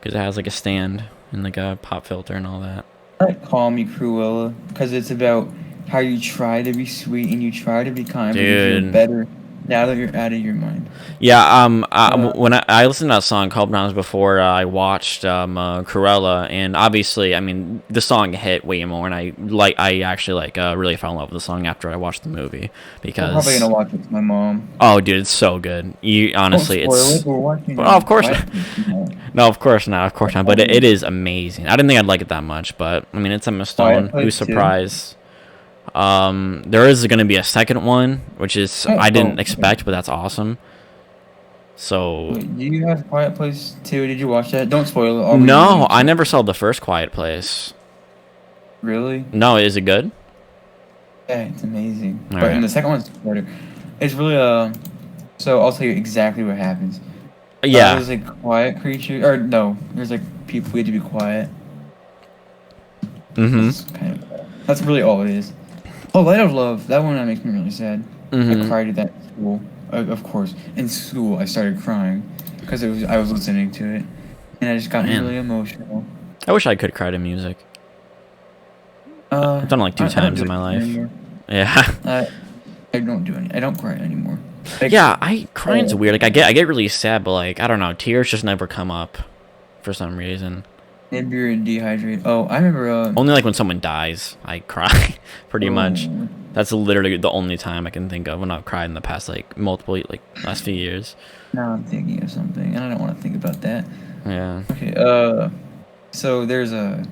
because it has like a stand and like a pop filter and all that. Like Call Me Cruella, because it's about how you try to be sweet and you try to be kind, but you feel Dude, better now that you're out of your mind. yeah. Uh, When I listened to that song couple times before I watched Cruella, and obviously, I mean, the song hit way more, and I actually really fell in love with the song after I watched the movie we're probably gonna because watch it with my mom. oh, dude, it's so good. You Don't honestly, spoil it's it. We're watching well, of course Quiet not. Place tonight. No, of course not. But it Um, is amazing. I didn't think I'd like it that much, but I mean, it's Emma Quiet Stone. Who's Place too. surprised? There is going to be a second one, which is I didn't Okay. expect, but that's awesome. So Wait, do you have Quiet Place too? Did you watch that? Don't spoil it. I'll read the no, review I too. never saw the first Quiet Place. Really? No, is it good? Yeah, it's amazing. All But in right. the second one's better. It's really So I'll tell you exactly what happens. Yeah. There's like quiet creature, or no, there's like people we had to be quiet. Mm-hmm. That's really all it is. Oh, Light of Love. That one that makes me really sad. I Mm-hmm. cried at that in school. Of course, in school I started crying because I was listening to it, and I just got Man, really emotional. I wish I could cry to music. I've done it like two I don't times do in it my life. anymore. Yeah. I don't do any. I don't cry anymore. Like, Yeah, crying's oh, weird. Like I get really sad, but like I don't know, tears just never come up for some reason. maybe you're dehydrated. Oh, I remember. Only like when someone dies, I cry pretty much. Oh, That's literally the only time I can think of when I've cried in the past like multiple like last few years. now I'm thinking of something, and I don't want to think about that. Yeah. Okay. So there's a.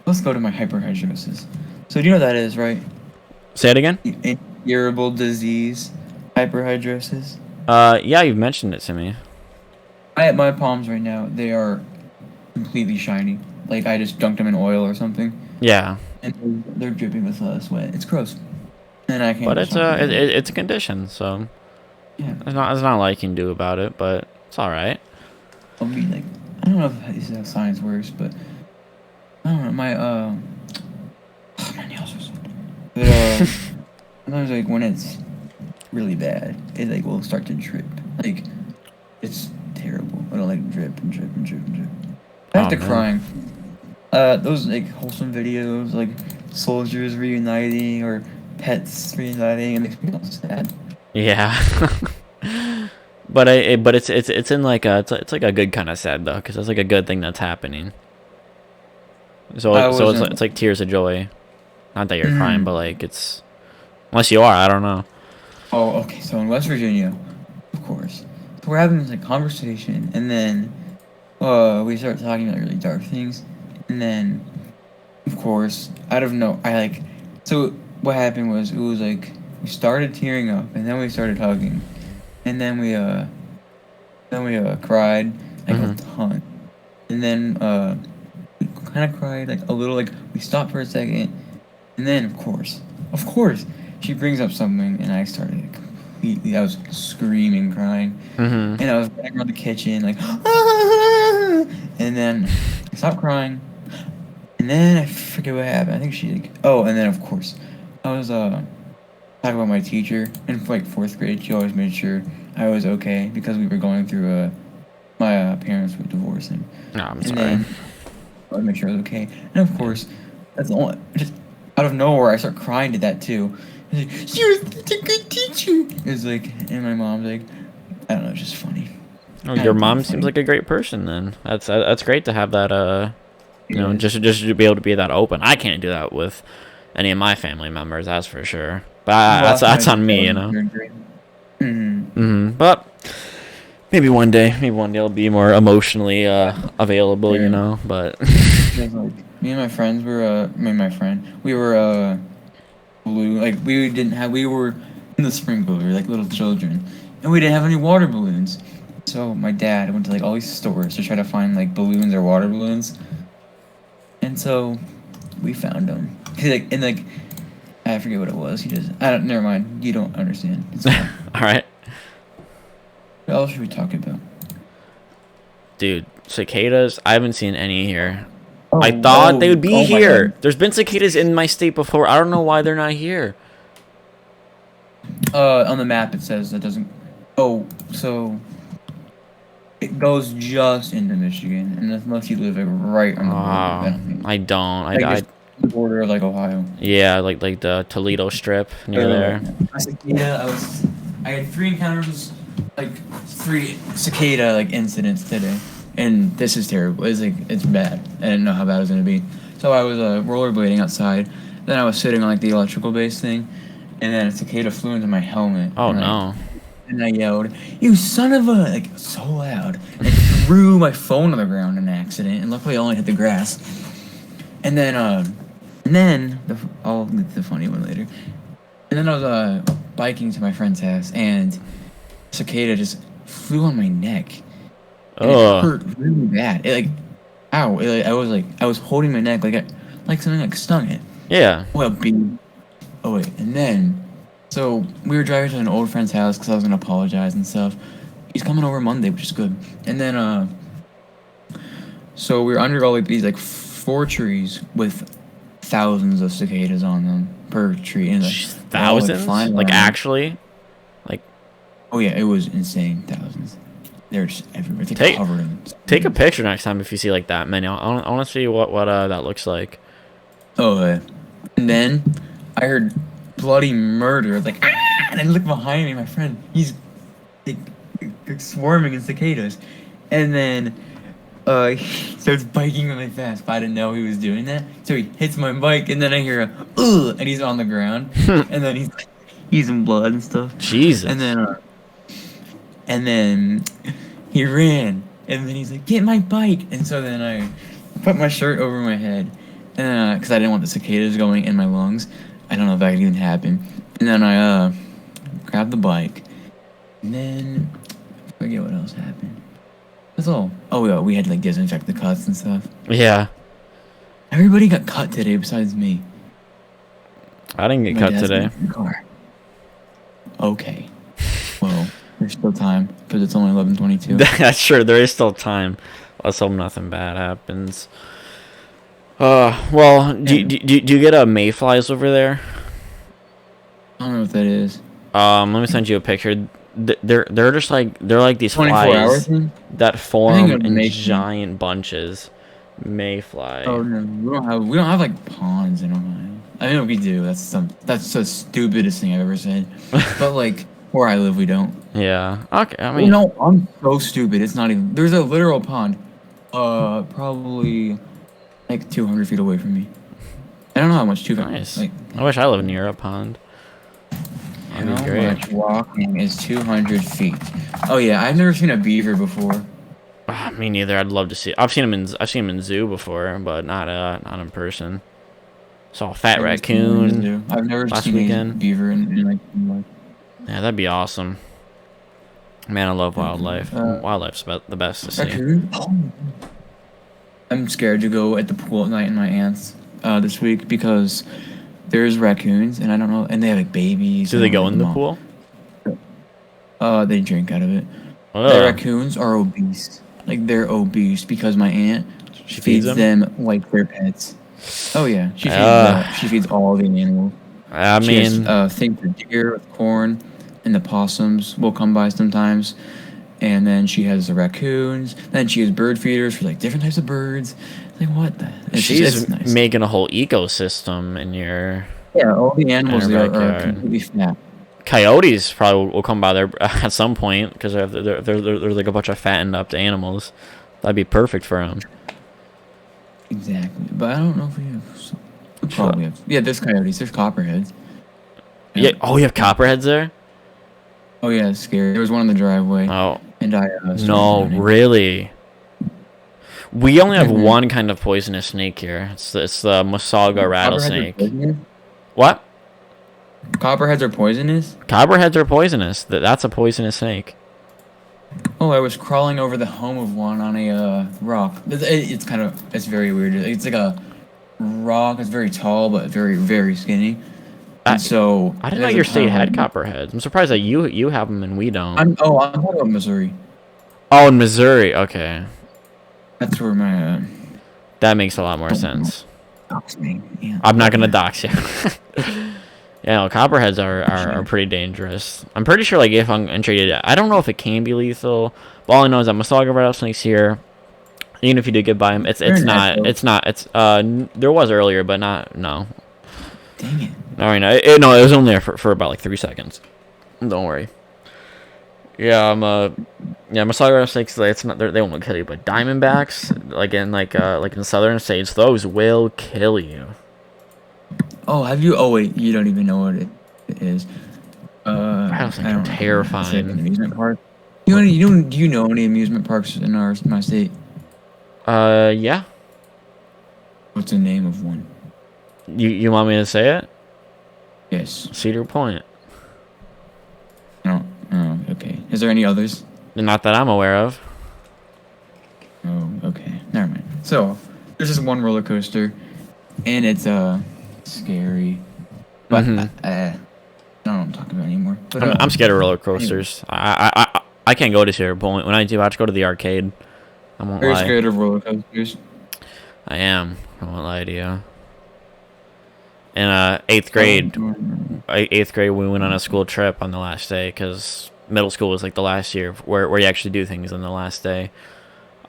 Let's go to my hyperhidrosis. So do you know what that is, right? Say it again. Incurable disease, hyperhidrosis. Yeah, you've mentioned it to me. I have my palms right now. They are completely shiny. Like I just dunked them in oil or something, Yeah, and they're dripping with sweat. It's gross, and I can't. but do it's something. it's a condition, so Yeah. There's not a lot you can do about it, but it's all right. I'll be like, I don't know if this is how science works, but I don't know. My nails are so dirty. But sometimes like when it's really bad, it like will start to drip. Like it's terrible. It'll like drip and drip and drip and drip. Back Oh to no. crying. Those like wholesome videos, like soldiers reuniting or pets reuniting, it makes me feel sad. Yeah. But it's in like it's like a good kind of sad though, because it's like a good thing that's happening. I So wasn't. it's like tears of joy. Not that you're crying, but Mm. like it's unless you are, I don't know. Oh, okay. So in West Virginia, of course, so we're having this like conversation, and then we start talking about really dark things, and then of course, out of no, I like. So what happened was it was like we started tearing up, and then we started hugging, and then we cried like a Hmm. ton, and then we kind of cried like a little, like we stopped for a second, and then of course, she brings up something, and I started like, completely. I was screaming, crying, Hmm. and I was running around the kitchen like, and then I stopped crying. And then I forget what happened. I think she like, oh, and then of course, I was talking about my teacher in like fourth grade. She always made sure I was okay because we were going through my parents were divorcing, No, I'm and sorry. then I would make sure I was okay. And of Yeah. course, that's the only just out of nowhere I start crying to that too. It's like, she was such a good teacher. It's like, and my mom's like, I don't know, it's just funny. Oh, Kind your of kind mom of seems funny. like a great person. Then that's great to have that. You know, Yeah. just to be able to be that open. I can't do that with any of my family members, that's for sure. But The last time I that's did on that me, was you in know. third grade. Mm-hmm. But maybe one day I'll be more emotionally available, you Yeah. know. But Because like me and my friends were me and my friend we were blue, like we were in the sprinkler like little children, and we didn't have any water balloons. So my dad went to like all these stores to try to find like balloons or water balloons, and so we found them. He like and like I forget what it was. He just I don't. Never mind. You don't understand. It's fine. all right, What else should we talk about? dude, cicadas. I haven't seen any here. I Oh thought they oh would be oh my here. God. There's been cicadas in my state before. I don't know why they're not here. On the map it says that doesn't. Oh, so it goes just into Michigan, and unless you live like right on the border, I don't think. I don't. Like just the border of like Ohio. Yeah, like the Toledo Strip near there. A cicada. I had three encounters, like three cicada like incidents today, and this is terrible. It's like it's bad. I didn't know how bad it was gonna be. So I was rollerblading outside. Then I was sitting on like the electrical base thing, and then a cicada flew into my helmet, Oh no. and I yelled, "You son of a!" like so loud, and threw my phone on the ground in an accident. And luckily, I only hit the grass. And then, I'll get to the funny one later. And then I was biking to my friend's house, and cicada just flew on my neck, and it Oh hurt really bad. It like, ow! I was holding my neck like something like stung it. yeah. Well, beep. Oh wait, and then, so we were driving to an old friend's house because I was gonna apologize and stuff. He's coming over Monday, which is good. And then, so we were under all like these like four trees with thousands of cicadas on them per tree, and like they're all like Thousands? flying Like around. actually? Like Oh yeah, it was insane, thousands. They're just everywhere. It's like take covered in take a cicadas. picture next time if you see like that many. I want to see what that looks like. Oh yeah. And then I heard bloody murder. I was like, ah! And I looked behind me, my friend. He's like, swarming in cicadas. And then he starts biking really fast, but I didn't know he was doing that. So he hits my bike, and then I hear a ugh, and he's on the ground, and then he's in blood and stuff. And Jesus. then he ran, and then he's like, "Get my bike!" And so then I put my shirt over my head, and because I didn't want the cicadas going in my lungs. I don't know if that could even happen. And then I grabbed the bike, and then I forget what else happened. That's all. Oh yeah, we had to like disinfect the cuts and stuff. Yeah. Everybody got cut today besides me. I didn't get My cut dad's today. in the car. Okay. Well, There's still time because it's only 11:22. That's true. There is still time. Let's hope nothing bad happens. Well, do you get mayflies over there? I don't know what that is. Let me send you a picture. They're just like these 24 hours flies thing? that form in mayfly. giant bunches. Mayfly. Oh no, we don't have like ponds in Ohio. I mean, we do. That's the stupidest thing I've ever said. But like where I live, we don't. Yeah. Okay. I You mean, know, I'm so stupid. It's not even. There's a literal pond, probably like 200 feet away from me. I don't know how much 200. nice. Like, I wish I lived near a pond. That'd be how great. much walking is 200 feet? Oh yeah, I've never seen a beaver before. Me neither. I'd love to see. I've seen them in zoo before, but not in person. Saw a fat raccoon I've never last seen weekend. a beaver in like. Yeah, that'd be awesome. Man, I love wildlife. Wildlife's about the best to see. Raccoon? Oh. I'm scared to go at the pool at night in my aunt's this week because there's raccoons and I don't know, and they have like babies. Do they go in the pool? They drink out of it. Ugh. The raccoons are obese. Like they're obese because my aunt She feeds them like their pets. Oh yeah, she feeds all the animals. I She mean, has, things for deer with corn, and the possums will come by sometimes. And then she has the raccoons. Then she has bird feeders for like different types of birds. Like what the? she's nice. making a whole ecosystem in your. Yeah, all the animals in there her are backyard. completely fat. Coyotes probably will come by there at some point because they're like a bunch of fattened up animals. That'd be perfect for them. Exactly, but I don't know if we have. We probably have. Yeah, there's coyotes. There's copperheads. Yeah. Oh, you have copperheads there? Oh yeah, it's scary. There was one in the driveway. Oh. And I. No, really. We only have one kind of poisonous snake here. It's the Masaga rattlesnake. What? Copperheads are poisonous? Copperheads are poisonous. That's a poisonous snake. Oh, I was crawling over the home of one on a rock. It's very weird. It's like a rock. It's very tall, but very, very skinny. And so I didn't know your state had copperheads. I'm surprised that you have them and we don't. I'm talking about Missouri. Oh, in Missouri. Okay. That's where my. That makes a lot more sense. Dox me. Yeah. I'm not gonna dox you. Yeah, no, copperheads are pretty dangerous. I'm pretty sure, like, if I'm treated, I don't know if it can be lethal. But all I know is that Masaga rattlesnakes here, even if you do get by them, it's not. There was earlier, but no. Dang it. All right, it was only there for about like 3 seconds. Don't worry. Yeah, Masaga rattlesnakes, they won't kill you, but diamondbacks, like in southern states, those will kill you. Oh, have you? Oh wait, you don't even know what it is. Rattlesnakes are terrifying. It's like an amusement park. Do you know any amusement parks in my state? Yeah. What's the name of one? You want me to say it? Yes. Cedar Point. No. Oh, okay. Is there any others? Not that I'm aware of. Oh, okay. Never mind. So, there's just one roller coaster, and it's scary. But I don't know what I'm talking about anymore. But, I'm scared of roller coasters. I can't go to Cedar Point. When I do, I have to go to the arcade. I won't very lie. scared of roller coasters. I am. I won't lie to you. In 8th grade, we went on a school trip on the last day because middle school was like the last year where you actually do things on the last day.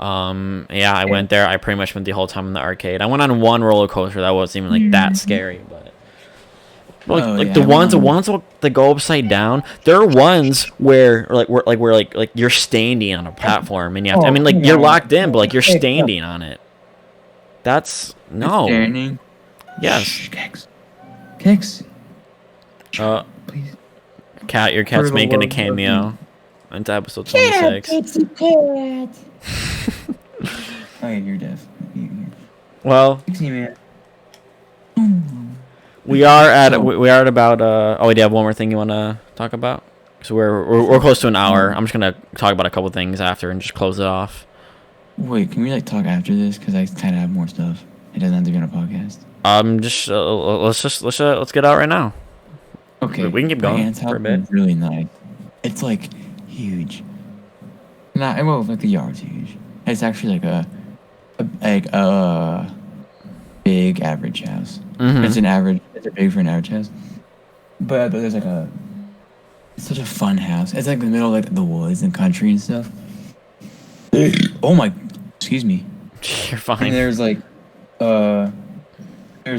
I went there. I pretty much went the whole time in the arcade. I went on one roller coaster that wasn't even like that scary, but the ones that go upside down. There are ones where you're standing on a platform and you have to, you're locked in, but like you're standing on it. That's no. Standing. Yes. Kicks. Please. Cat, your cat's making a cameo into episode 26. Cat. Oh, yeah, you're deaf. Well, we are at about. Do you have one more thing you want to talk about? So we're close to an hour. I'm just gonna talk about a couple things after and just close it off. Wait, can we talk after this? Because I kind of have more stuff. It doesn't have to be on a podcast. Let's get out right now. Okay. We can keep going for a bit. Really nice. It's like huge. Not well, like the yard's huge. It's actually like a big average house. Mm-hmm. It's a big for an average house. But there's like it's such a fun house. It's like in the middle of like the woods and country and stuff. Oh my, excuse me. You're And fine. there's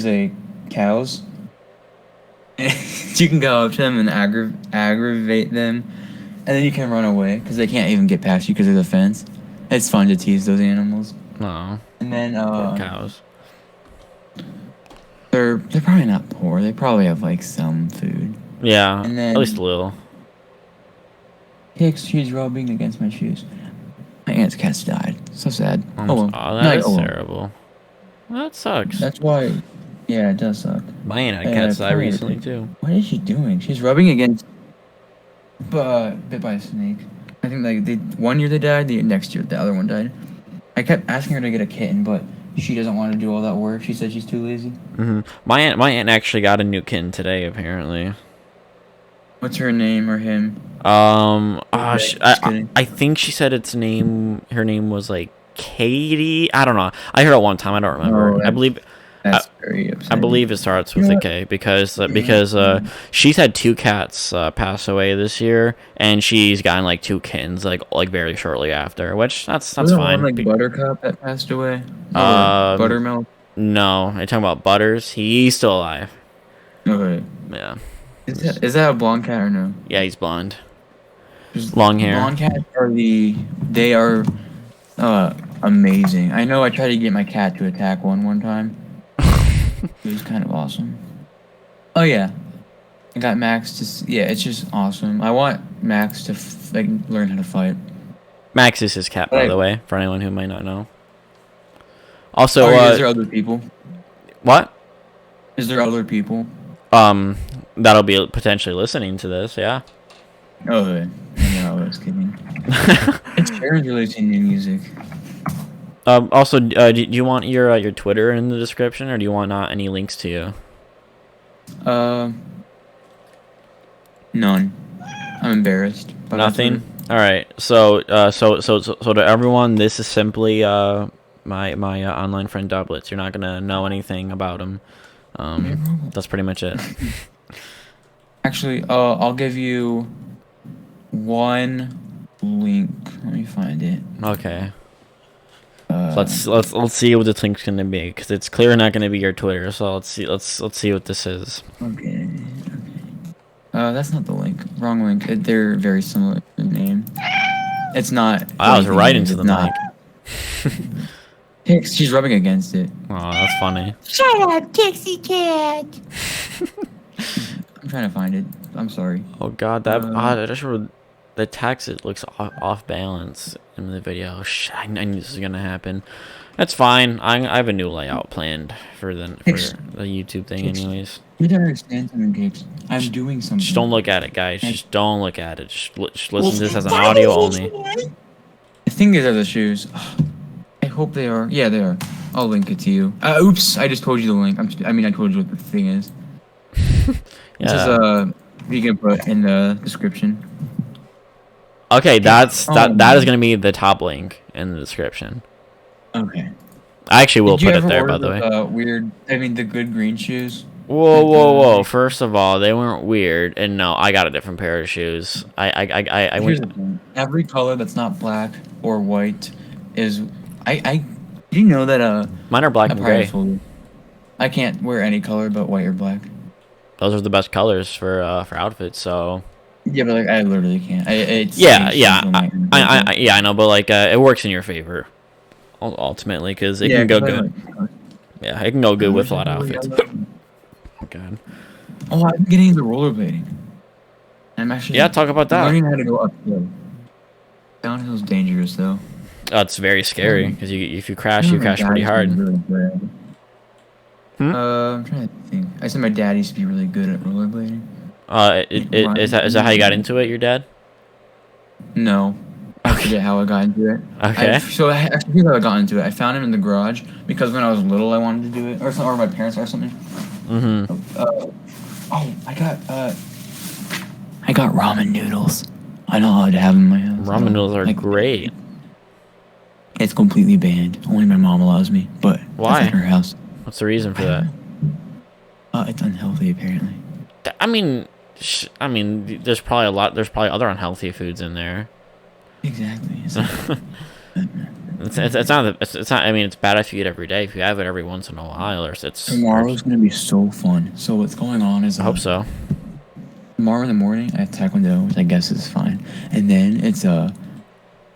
a cows. You can go up to them and aggravate them, and then you can run away because they can't even get past you because of the fence. It's fun to tease those animals. No. And then Poor cows. they're probably not poor. They probably have like some food. Yeah. And then At least a little. she's rubbing against my shoes. My aunt's cat's died. So sad. Oh, Well. that is well. terrible. That sucks. That's why. Yeah, it does suck. My aunt had cats die probably- recently too. What is she doing? She's rubbing against. Bit by a snake. I think like one year they died. The next year the other one died. I kept asking her to get a kitten, but she doesn't want to do all that work. She said she's too lazy. Mm-hmm. My aunt actually got a new kitten today. Apparently. What's her name or him? I kidding. I think she said its name. Her name was like Katie. I don't know. I heard it one time. I don't remember. Oh, I believe. That's very upsetting. I believe it starts with You know a K because she's had 2 cats pass away this year, and she's gotten like 2 kittens like very shortly after, which that's Wasn't fine. One, like Buttercup that passed away. Buttermilk. No, you're talking about Butters. He's still alive. Okay. Yeah, Is that a blonde cat or no? yeah, he's blonde, Just long hair. Blonde cats they are amazing. I know I tried to get my cat to attack one time. It was kind of awesome. Oh yeah, I got Max to. Yeah, it's just awesome. I want Max to learn how to fight. Max is his cat, by Right. the way, for anyone who might not know. Also, Is there other people? what? Is there other people? That'll be potentially listening to this. Yeah. Oh, no, I was kidding. It's Sharon's releasing new music. Also, do you want your Twitter in the description, or do you want not any links to you? None. I'm embarrassed. Nothing. All right. So to everyone, this is simply my online friend Deblets. You're not gonna know anything about him. That's pretty much it. Actually, I'll give you one link. Let me find it. Okay. So let's see what the link's gonna be, because it's clearly not gonna be your Twitter. So let's see what this is. Okay. That's not the link. Wrong link. They're very similar in name. It's not. I was right into it's the not. mic. She's rubbing against it. Oh, that's funny. Shut up, Dixie Cat! I'm trying to find it. I'm sorry. Oh God, the text, it looks off balance in the video. Shit, I knew this was gonna happen. That's fine. I have a new layout planned for the YouTube thing, anyways. You don't understand something, Gibbs. I'm doing something. Just don't look at it, guys. Just don't look at it. Just listen to this as an audio only. I think these are the shoes. I hope they are. Yeah, they are. I'll link it to you. Oops, I just told you the link. I told you what the thing is. This is you can put in the description. Okay, that is Oh, gonna be the top link in the description. Okay. I actually will Did you put it ever there, by order the way. the good green shoes? Whoa! First of all, they weren't weird, and no, I got a different pair of shoes. I Here's went. the thing. Every color that's not black or white is. Do you know that Mine are black and probably gray. told you. I can't wear any color but white or black. Those are the best colors for outfits. So Yeah, but I literally can't. yeah, I know, but it works in your favor ultimately, because it can go good. Yeah, it can go good with a lot of outfits. God. Oh, I'm getting into rollerblading. I'm actually Talk about that. learning how to go uphill. Downhill's dangerous though. Oh, it's very scary because if you crash, you crash pretty hard. Really good. I'm trying to think. I said my dad used to be really good at rollerblading. Is that how you got into it, your dad? No. I forget how I got into it. Okay. I forget how I got into it. I found him in the garage because when I was little, I wanted to do it, or my parents or something. Mm-hmm. I got ramen noodles. I'm not allowed to have them in my house. Ramen noodles are great. It's completely banned. Only my mom allows me, but Why? that's at her house. What's the reason for that? It's unhealthy, apparently. I mean, there's probably other unhealthy foods in there. Exactly. It's not. I mean, it's bad if you eat every day. If you have it every once in a while, or it's. Tomorrow's gonna be so fun. So what's going on is I hope so. Tomorrow in the morning I have taekwondo, which I guess is fine, and then it's we're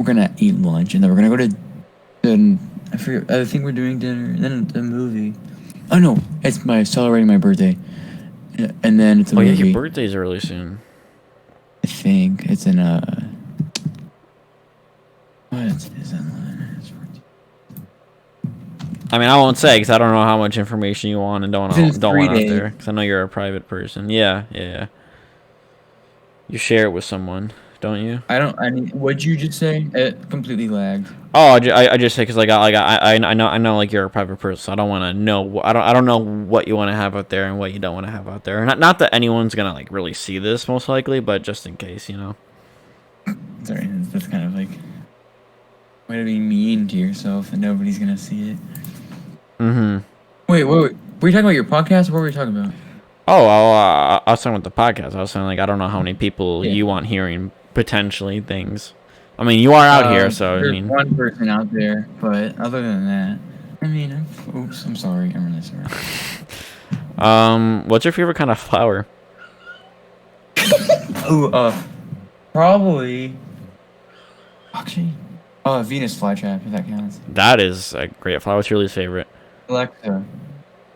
gonna eat lunch, and then we're gonna go to I forget. I think we're doing dinner, and then the movie. Oh no, it's celebrating my birthday, and then it's a movie. Oh yeah, your birthday's early soon. I think it's in what is that? I mean, I won't say because I don't know how much information you want and don't want out there. Because I know you're a private person. Yeah. You share it with someone, don't you? What'd you just say? It completely lagged. Oh, I just say because I know like you're a private person, so I don't want to know. I don't know what you want to have out there and what you don't want to have out there. Not that anyone's gonna like really see this, most likely, but just in case, you know. Sorry, that's kind of like way to be mean to yourself, and nobody's gonna see it. Mm-hmm. Wait. Were you talking about your podcast? What were we talking about? Oh, I was talking about the podcast. I was saying, like, I don't know how many people you want hearing potentially things. I mean, you are out here, so there's I mean, one person out there, but other than that, I mean, I'm sorry. I'm really sorry. What's your favorite kind of flower? Probably. Actually, Venus flytrap, if that counts. That is a great flower. What's your least favorite? Alexa.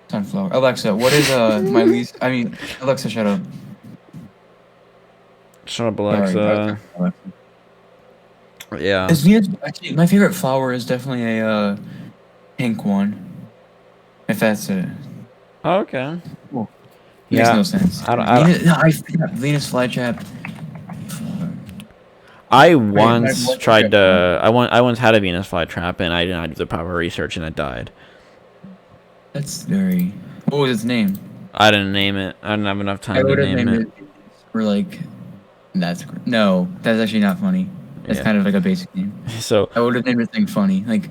Sunflower. Alexa, what is my least? I mean, Alexa, shut up. Shut up, Alexa. Sorry, Yeah. Actually, my favorite flower is definitely a pink one. If that's it. Oh, okay. Well, Yeah. makes no sense. I forgot Venus flytrap. I once had a Venus flytrap and I did not do the proper research and it died. That's very. What was its name? I didn't name it. I didn't have enough time to name it. Or like, that's actually not funny. That's kind of like a basic name. So I would have named it thing funny, like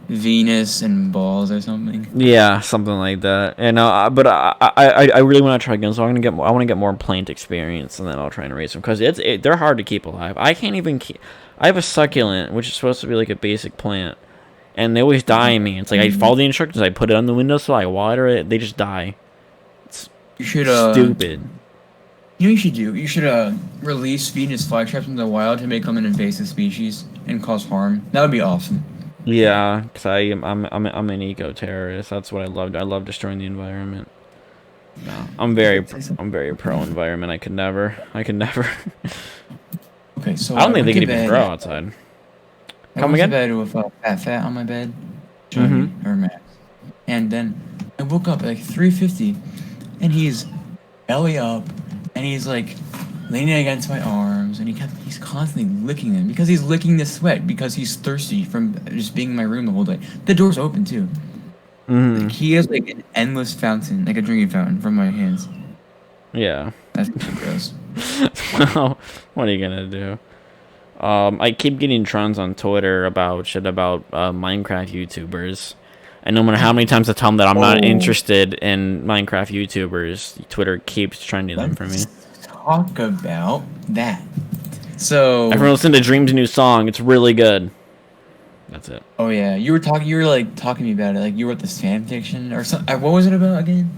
Venus and balls or something. Yeah, something like that. And but I really want to try again. So I want to get more plant experience, and then I'll try and raise them because they're hard to keep alive. I can't even keep. I have a succulent, which is supposed to be like a basic plant, and they always die on me. It's like I follow the instructions, I put it on the windowsill, I water it, they just die. It's stupid. You know what you should do? You should release Venus flytraps in the wild to make them an invasive species and cause harm. That would be awesome. Yeah, because I'm an eco-terrorist. That's what I love. I love destroying the environment. No, I'm very pro environment. I could never. Okay, so I don't think they can even grow outside. Come again? I went to bed with fat on my bed, or Max, and then I woke up at like 3:50, and he's belly up, and he's like leaning against my arms, and he's constantly licking them because he's licking the sweat because he's thirsty from just being in my room the whole day. The door's open too. Like, he has like an endless fountain, like a drinking fountain from my hands. Yeah. That's gross. Well, what are you gonna do? I keep getting trends on Twitter about Minecraft YouTubers. And no matter how many times I tell them that I'm not interested in Minecraft YouTubers, Twitter keeps trending them for me. Talk about that. So everyone listen to Dream's new song. It's really good. That's it. Oh yeah, you were talking to me about it. Like you wrote this fan fiction or something. What was it about again?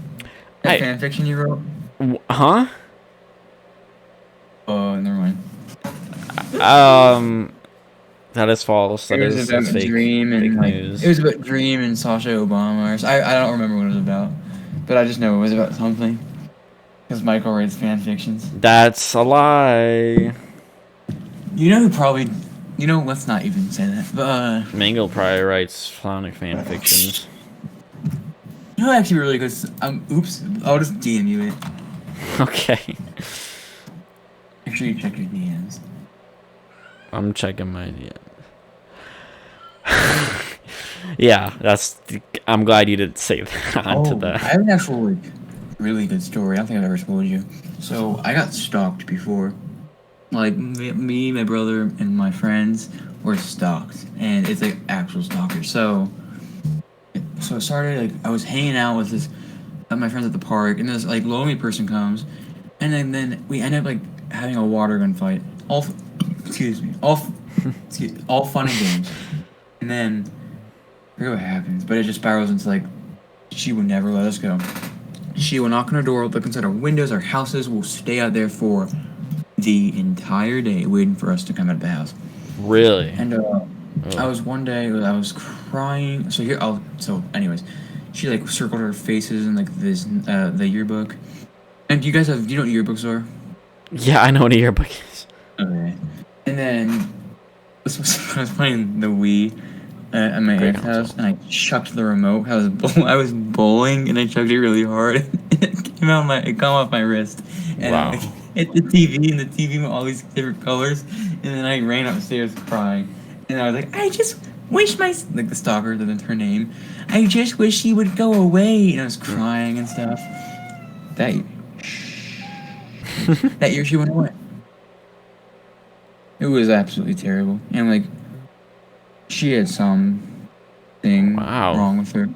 That fan fiction you wrote? Huh? Oh, never mind. That is false. That is fake. Dream and fake news. It was about Dream and Sasha Obama. I don't remember what it was about, but I just know it was about something. Because Michael writes fan fictions. That's a lie. You know who probably... You know, let's not even say that. But, Mango probably writes Sonic fan fictions. You know, actually really good... oops. I'll just DM you it. Okay. Make sure you check your DMs. I'm checking my DMs. Yeah, I'm glad you didn't say that onto that. I have an actual, really good story. I don't think I've ever told you. So I got stalked before. Like me, my brother, and my friends were stalked, and it's like actual stalkers. So it started like I was hanging out with my friends at the park, and this like lonely person comes, and then we end up like having a water gun fight. Excuse me, all fun and games, and then I forget what happens, but it just spirals into like she would never let us go. She will knock on our door, look inside our windows, our houses. Will stay out there for the entire day, waiting for us to come out of the house. Really? And I was one day I was crying. Anyways, she like circled her faces in like this the yearbook. And do you know what yearbooks are? Yeah, I know what a yearbook is. Okay. And then I was playing the Wii at my aunt's house, and I chucked the remote. I was bowling, and I chucked it really hard. It came off my wrist, and Wow. it hit the TV, and the TV went all these different colors. And then I ran upstairs crying, and I was like, I just wish the stalker, that's her name. I just wish she would go away. And I was crying and stuff. That year she went away. It was absolutely terrible, and like she had something wrong with her.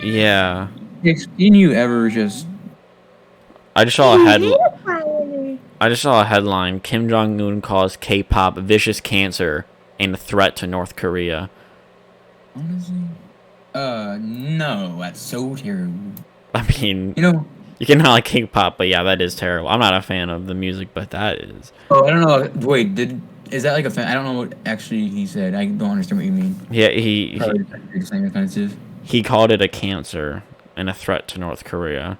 Yeah. Can you ever just? I just saw a headline. Kim Jong-un calls K-pop vicious cancer and a threat to North Korea. Honestly, no, that's so terrible. I mean, You can not like K-pop, but yeah, that is terrible. I'm not a fan of the music, but that is. Oh, I don't know. Wait, is that like a fan? I don't know what actually he said. I don't understand what you mean. Yeah, You're saying offensive. he called it a cancer and a threat to North Korea.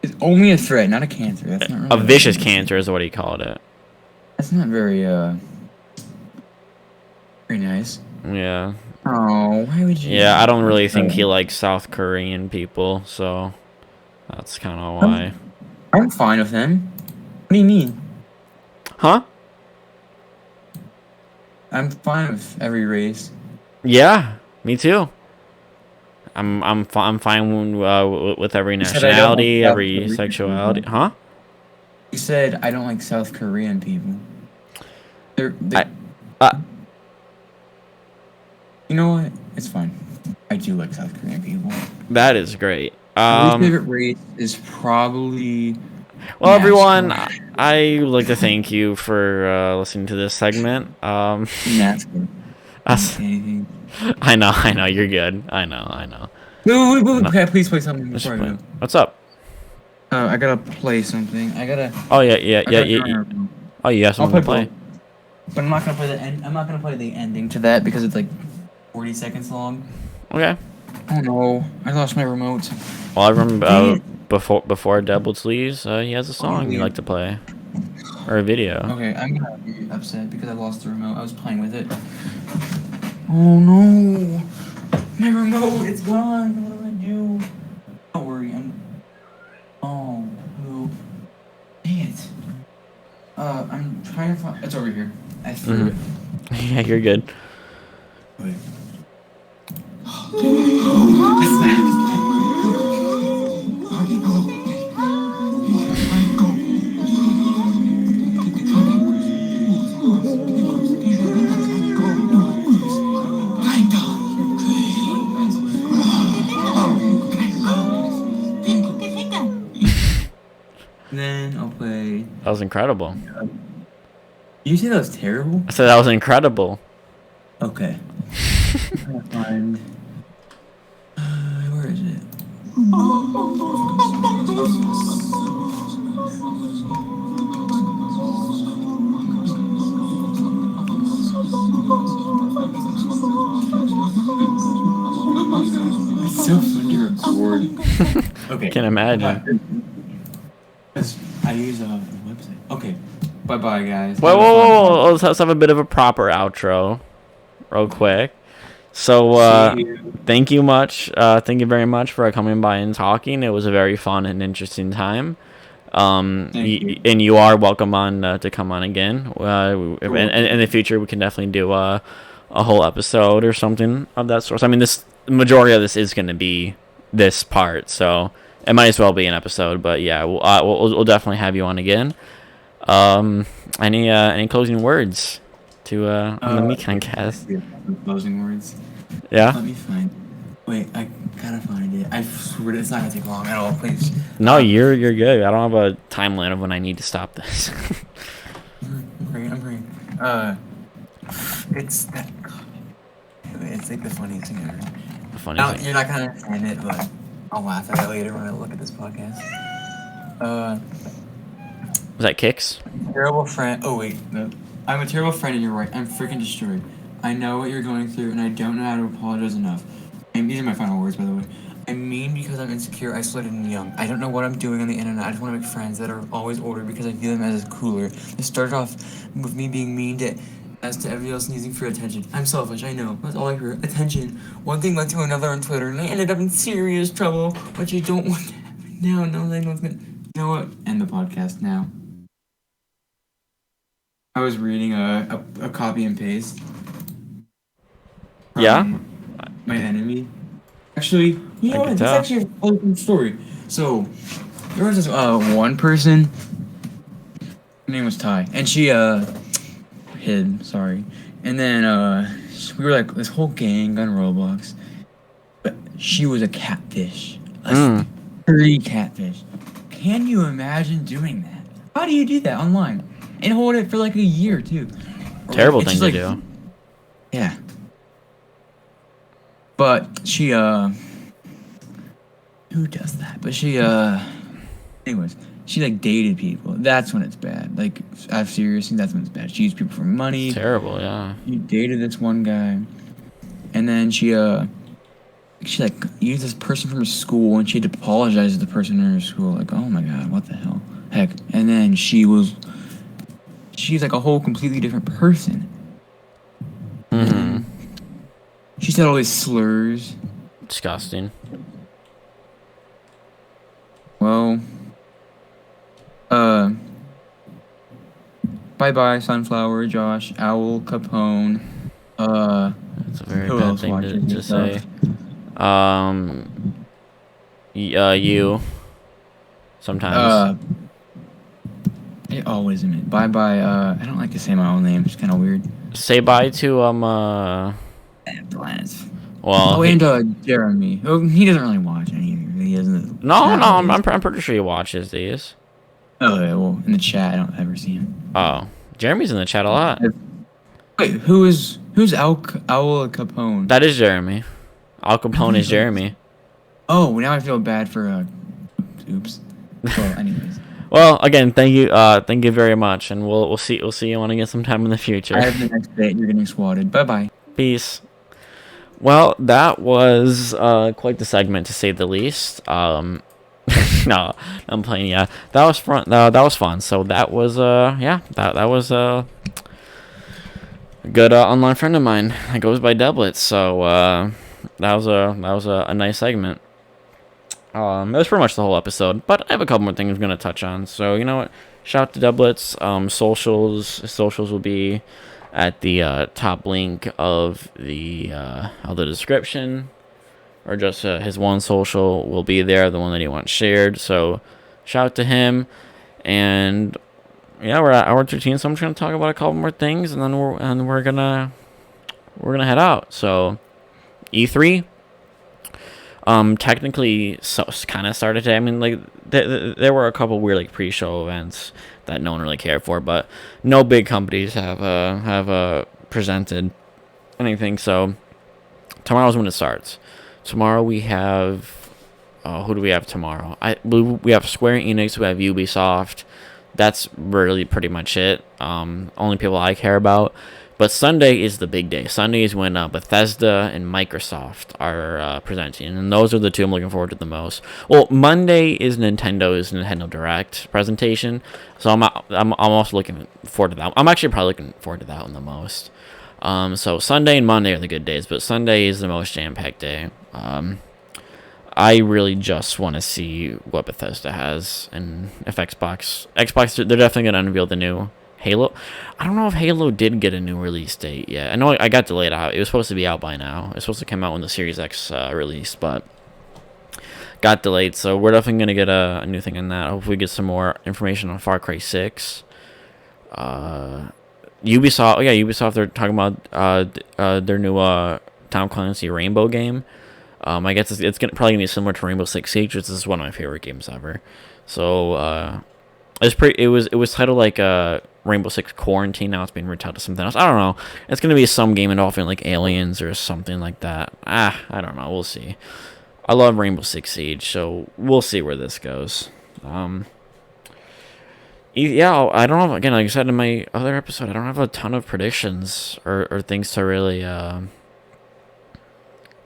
It's only a threat, not a cancer. That's not really A vicious cancer is what he called it. That's not very nice. Yeah. Oh, why would you? Yeah, I don't really think he likes South Korean people, so that's kind of why. I'm fine with him. What do you mean? Huh? I'm fine with every race. Yeah, me too. I'm fine with every nationality, every sexuality. Huh? You said I don't like South Korean people. You know what? It's fine. I do like South Korean people. That is great. My favorite race is probably. Well, everyone, I would like to thank you for listening to this segment. NASCAR. Anything. I know, you're good. I know. Wait. Okay, please play something before I go. What's up? I gotta play something. Oh yeah. Oh, you have something to play. But I'm not gonna play the end. I'm not gonna play the ending to that because it's like 40 seconds long. Okay. Oh no, I lost my remote. Well, I remember before Deblets leaves, he has a song you like to play, or a video. Okay, I'm gonna be upset because I lost the remote. I was playing with it. Oh no, my remote, it's gone. What do I do? Don't worry, Oh, poop. Dang it. I'm trying to find. It's over here. I threw it. Yeah, you're good. Wait. Then I'll play. That was incredible. You say that was terrible? I said that was incredible. Okay. I'm gonna find. Where is it? It's so fun to record. Okay. Can't imagine. I use a website. Okay. Bye, guys. Whoa. Let's have a bit of a proper outro, real quick. So, thank you very much for coming by and talking. It was a very fun and interesting time. And you are welcome on to come on again. And in the future, we can definitely do a whole episode or something of that sort. I mean, the majority of this is going to be this part, so it might as well be an episode. But yeah, we'll definitely have you on again. Any closing words to on the Mikoncast? Closing words. Yeah. Let me find. Wait, I gotta find it. I swear it's not gonna take long at all. Please. No, you're good. I don't have a timeline of when I need to stop this. I'm great. It's that. It's like the funniest thing ever. Funny Now, thing. you're not gonna understand it, but I'll laugh at it later when I look at this podcast. Was that Kicks? Terrible friend. Oh wait, no. I'm a terrible friend, and you're right. I'm freaking destroyed. I know what you're going through, and I don't know how to apologize enough. And these are my final words, by the way. I'm mean because I'm insecure, isolated, and young. I don't know what I'm doing on the internet. I just want to make friends that are always older because I view them as cooler. It started off with me being mean to everybody else needing for attention. I'm selfish, I know. That's all I heard. Attention. One thing led to another on Twitter, and I ended up in serious trouble, which I don't want to happen now. No, anyone's gonna. You know what? End the podcast now. I was reading a copy and paste. Yeah? My enemy. Actually, you know what? It's actually a whole story. So, there was this one person. Her name was Ty, and she hid. Sorry, and then we were like this whole gang on Roblox, but she was a catfish, a dirty catfish. Can you imagine doing that? How do you do that online and hold it for like a year too? Terrible It's thing just to like- do. Yeah. But she who does that? But she anyways, she like dated people. That's when it's bad. Like I'm serious, that's when it's bad. She used people for money. Terrible, yeah. She dated this one guy, and then she like used this person from her school, and she had to apologize to the person in her school. Like, oh my god, what the hell, heck? And then she's like a whole completely different person. Mm-hmm. She said all these slurs. Disgusting. Well, bye-bye, Sunflower, Josh, Owl, Capone, That's a very who bad else thing watches to this say. stuff? You. Sometimes. It always admit. Bye-bye, I don't like to say my own name, it's kind of weird. Say bye to, Lance. well, Oh, and, Jeremy. Oh, he doesn't really watch any either. He doesn't. no, nowadays. I'm pretty sure he watches these. Oh, yeah, well, in the chat, I don't ever see him. Oh, Jeremy's in the chat a lot. Wait, who's Owl Capone? That is Jeremy. Al Capone is Jeremy. Oh, now I feel bad for, oops. Well, anyways. Well, again, thank you very much, and we'll see you on again sometime in the future. I have the next date. You're getting swatted. Bye-bye. Peace. Well, that was quite the segment to say the least. No, I'm playing. Yeah, that was fun. That was fun. So that was that was a good online friend of mine. It goes by Deblets. So that was a nice segment. That was pretty much the whole episode, but I have a couple more things I'm gonna touch on. So you know what? Shout out to Deblets. Socials will be at the top link of the description, or just his one social will be there, the one that he wants shared. So shout out to him. And yeah, we're at hour 13, so I'm just gonna talk about a couple more things, and then we're gonna head out. So E3 technically kind of started today. I mean, like there were a couple weird like pre-show events that no one really cared for, but no big companies have presented anything. So tomorrow's when it starts. Tomorrow we have who do we have tomorrow? We have Square Enix, we have Ubisoft. That's really pretty much it. Only people I care about. But Sunday is the big day. Sunday is when Bethesda and Microsoft are presenting, and those are the two I'm looking forward to the most. Well, Monday is Nintendo's Nintendo Direct presentation, so I'm also looking forward to that. I'm actually probably looking forward to that one the most. So Sunday and Monday are the good days, but Sunday is the most jam-packed day. I really just want to see what Bethesda has, and if Xbox, they're definitely gonna unveil the new Halo. I don't know if Halo did get a new release date yet. I know I got delayed out. It was supposed to be out by now. It was supposed to come out when the Series X released, but got delayed, so we're definitely gonna get a new thing on that. Hopefully, we get some more information on Far Cry 6. Ubisoft, oh yeah, Ubisoft. They're talking about their new Tom Clancy Rainbow game. I guess it's probably gonna be similar to Rainbow Six Siege, which is one of my favorite games ever. So it's pretty. It was titled like Rainbow Six Quarantine. Now it's being retitled to something else. I don't know. It's gonna be some game involving like aliens or something like that. I don't know. We'll see. I love Rainbow Six Siege, so we'll see where this goes. Yeah, I don't know. Again, like I said in my other episode, I don't have a ton of predictions or things to really.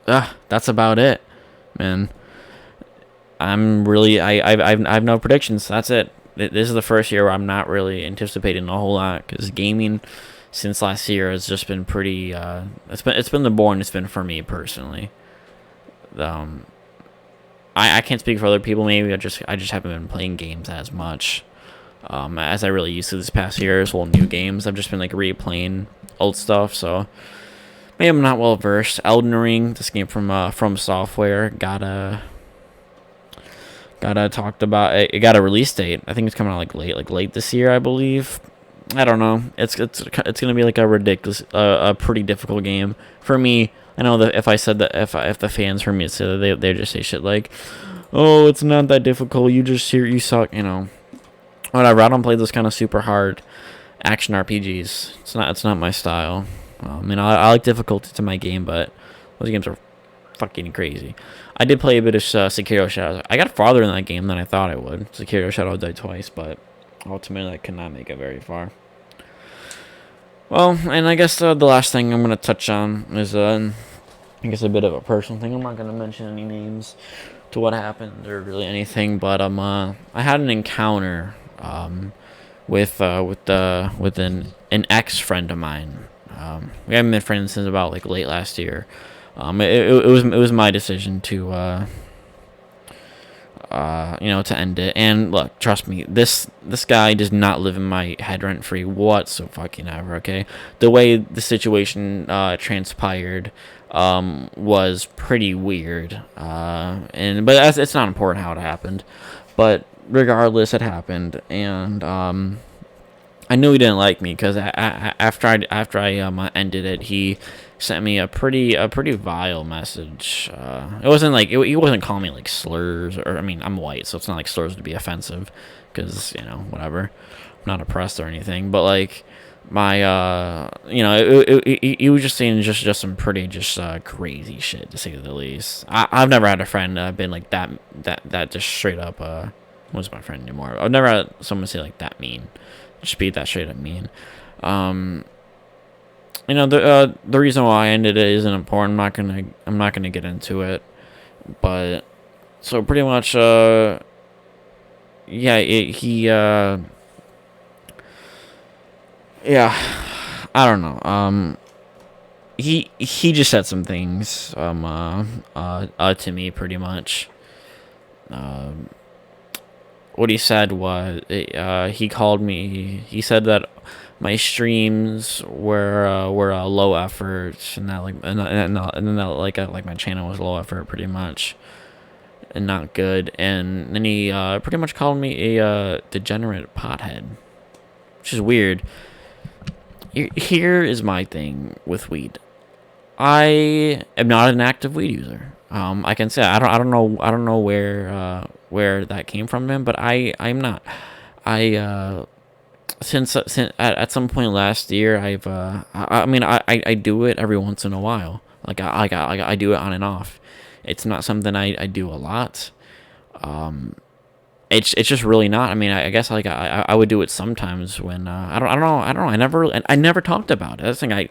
That's about it, man. I'm really I have no predictions. That's it. This is the first year where I'm not really anticipating a whole lot because gaming since last year has just been pretty. It's been the boring it's been for me personally. I can't speak for other people. Maybe I just haven't been playing games as much as I really used to this past year. As well, new games. I've just been like replaying old stuff. So maybe I'm not well versed. Elden Ring, this game from Software, got talked about. It got a release date. I think it's coming out like late this year, I believe. I don't know. It's gonna be like a ridiculous, a pretty difficult game for me. I know that if I said that if the fans heard me say that they just say shit like, "Oh, it's not that difficult. You suck." You know, whatever. I don't play those kind of super hard action RPGs. It's not my style. I like difficulty to my game, but those games are fucking crazy. I did play a bit of Sekiro Shadows. I got farther in that game than I thought I would. Sekiro Shadows died twice, but ultimately I could not make it very far. Well, and I guess the last thing I'm gonna touch on is I guess a bit of a personal thing. I'm not gonna mention any names to what happened or really anything, but I had an encounter with an ex friend of mine. We haven't been friends since about like late last year. It was my decision to to end it. And look, trust me, this guy does not live in my head rent free whatsoever. Okay, the way the situation transpired was pretty weird. But it's not important how it happened. But regardless, it happened, and I knew he didn't like me because after I ended it, he sent me a pretty vile message. It wasn't like he wasn't calling me like slurs, or I mean I'm white, so it's not like slurs to be offensive, because whatever, I'm not oppressed or anything. But like my he was just saying just some pretty crazy shit, to say the least. I've never had a friend been like that just straight up was my friend anymore. I've never had someone say like that mean. Just be that straight up mean. The reason why I ended it isn't important. I'm not gonna get into it. But so pretty much, yeah, I don't know. He just said some things to me pretty much. What he said was, he called me. He said that my streams were low effort, and that my channel was low effort pretty much, and not good. And then he pretty much called me a degenerate pothead, which is weird. Here is my thing with weed. I am not an active weed user. I can say I don't know where that came from him, but I'm not. Since at some point last year, I do it every once in a while. Like I do it on and off. It's not something I do a lot. It's just really not. I mean, I guess like I would do it sometimes when I don't know. I never talked about it. That's the thing.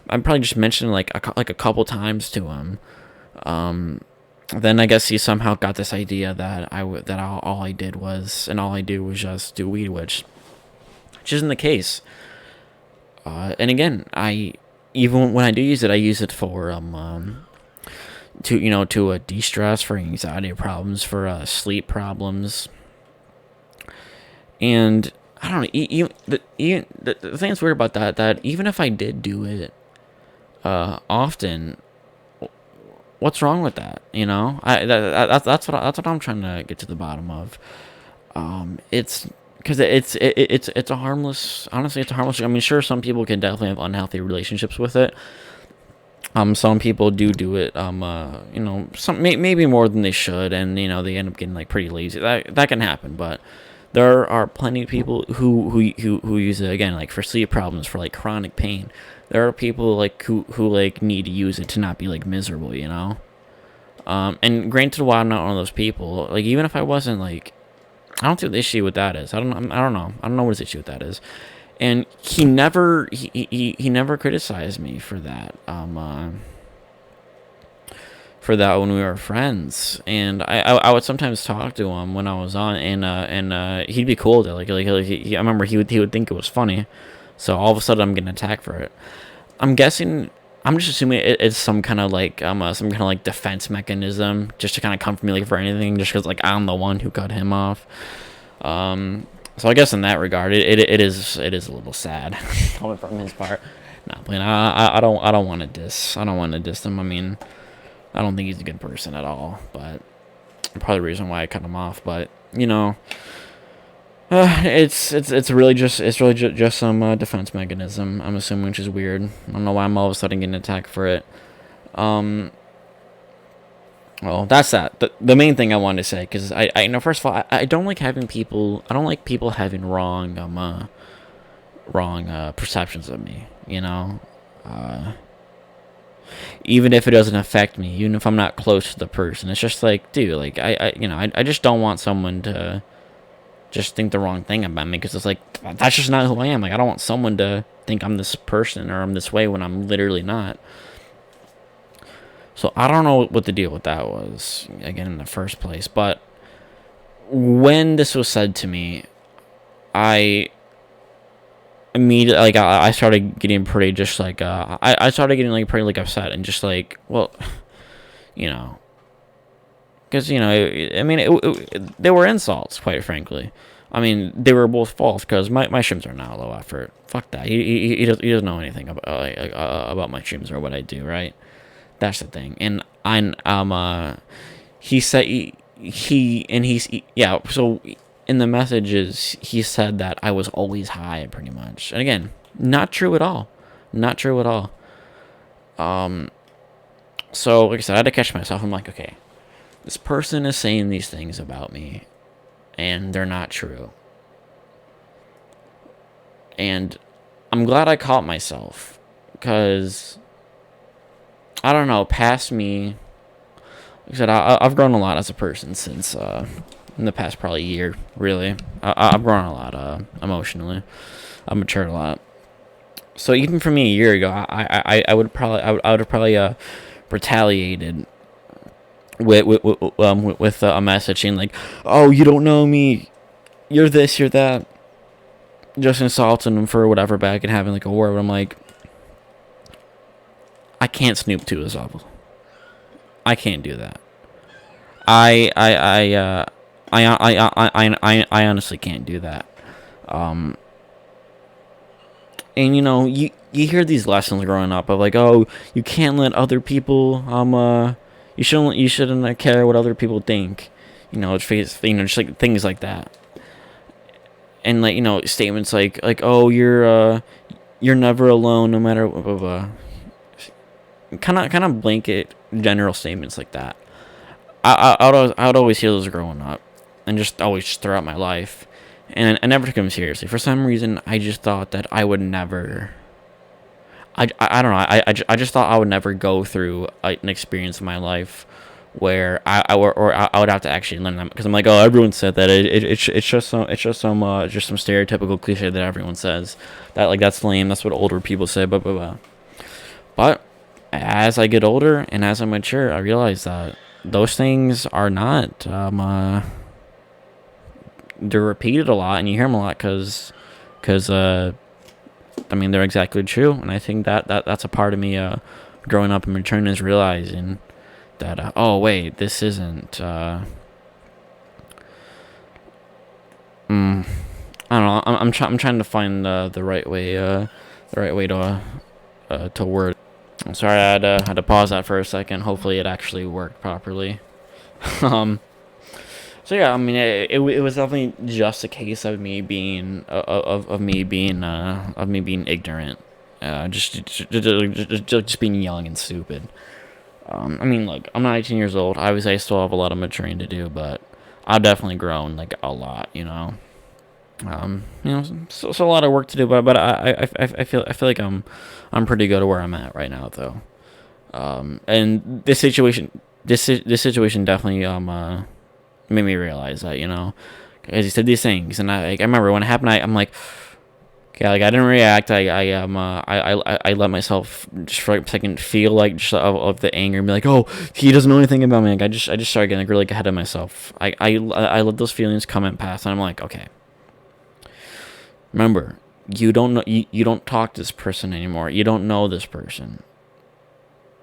I'm probably just mentioned like a couple times to him. Then I guess he somehow got this idea that all I do was just do weed, which isn't the case. And again, even when I do use it, I use it for to de-stress, for anxiety problems, for sleep problems. And I don't know. The thing that's weird about that even if I did do it often, what's wrong with that? You know, that's what I'm trying to get to the bottom of. It's because it's a harmless. Honestly, it's a harmless. I mean, sure, some people can definitely have unhealthy relationships with it. Some people do it. You know, maybe more than they should, and you know they end up getting like pretty lazy. That can happen, but there are plenty of people who use it again, like for sleep problems, for like chronic pain. There are people like who like need to use it to not be like miserable, you know. And granted, while I'm not one of those people, like even if I wasn't like, I don't see what the issue with that is. I don't know. I don't know what his issue with that is. And he never criticized me for that. For that when we were friends, and I would sometimes talk to him when I was on, and he'd be cool with it. I remember he would think it was funny, so all of a sudden I'm getting attacked for it. I'm guessing. I'm just assuming it's some kind of like some kind of like defense mechanism, just to kind of come for me like for anything, just because like I'm the one who cut him off. So I guess in that regard, it is a little sad coming from his part. Not playing. I don't want to diss. I don't want to diss him. I mean, I don't think he's a good person at all. But probably the reason why I cut him off. But you know, it's really just some defense mechanism. I'm assuming, which is weird. I don't know why I'm all of a sudden getting attacked for it. Well, that's that. The main thing I wanted to say, because I know, first of all, I don't like having people. I don't like people having wrong perceptions of me. You know, even if it doesn't affect me, even if I'm not close to the person, it's just like, dude, like I just don't want someone to just think the wrong thing about me, because it's like that's just not who I am. Like I don't want someone to think I'm this person or I'm this way when I'm literally not. So I don't know what the deal with that was, again, in the first place. But when this was said to me, I immediately, like, I started getting pretty just like, I started getting like pretty like upset and just like, well, you know, because, you know, I mean, they were insults, quite frankly. I mean, they were both false, because my streams are not low effort. Fuck that. He doesn't know anything about my streams or what I do, right? That's the thing. And he said yeah, so in the messages he said that I was always high, pretty much. And again, not true at all. Not true at all. So like I said, I had to catch myself. I'm like, okay, this person is saying these things about me and they're not true. And I'm glad I caught myself, because I don't know, past me, like I said, I've grown a lot as a person since, in the past probably year, really. I've grown a lot, emotionally. I've matured a lot. So even for me a year ago, I would have probably retaliated with a message saying like, oh, you don't know me, you're this, you're that. Just insulting them for whatever back and having like a war. But I'm like, I can't snoop to his level. I can't do that. I honestly can't do that. And you know, you hear these lessons growing up of like, oh, you can't let other people you shouldn't care what other people think. You know, just like things like that. And like, you know, statements like oh, you're never alone no matter blah blah blah. Kind of blanket general statements like that. I would always hear those growing up, and just always throughout my life, and I never took them seriously. For some reason, I just thought that I would never. I don't know. I just thought I would never go through an experience in my life where I would have to actually learn them, because I'm like, oh, everyone said that. It's just some stereotypical cliche that everyone says, that like that's lame. That's what older people say. Blah blah blah. But as I get older and as I mature, I realize that those things are not. They're repeated a lot, and you hear them a lot because I mean, they're exactly true. And I think that's a part of me growing up and maturing, is realizing that oh wait, this isn't. I don't know. I'm trying to find the right way to word. I'm sorry, I had to pause that for a second. Hopefully, it actually worked properly. um, so yeah, I mean, it was definitely just a case of me being of me being ignorant, just being young and stupid. I mean, look, I'm not 18 years old. Obviously, I still have a lot of maturing to do, but I've definitely grown like a lot, you know. So a lot of work to do, but I feel like I'm pretty good at where I'm at right now, though. And this situation definitely made me realize that, you know, as he said these things, and I remember when it happened, I'm like, okay, like I didn't react. I let myself just for like a second feel like just of the anger and be like, oh, he doesn't know anything about me. Like I just started getting like really ahead of myself. I let those feelings come and pass, and I'm like, okay, remember, you don't know, you don't talk to this person anymore. You don't know this person.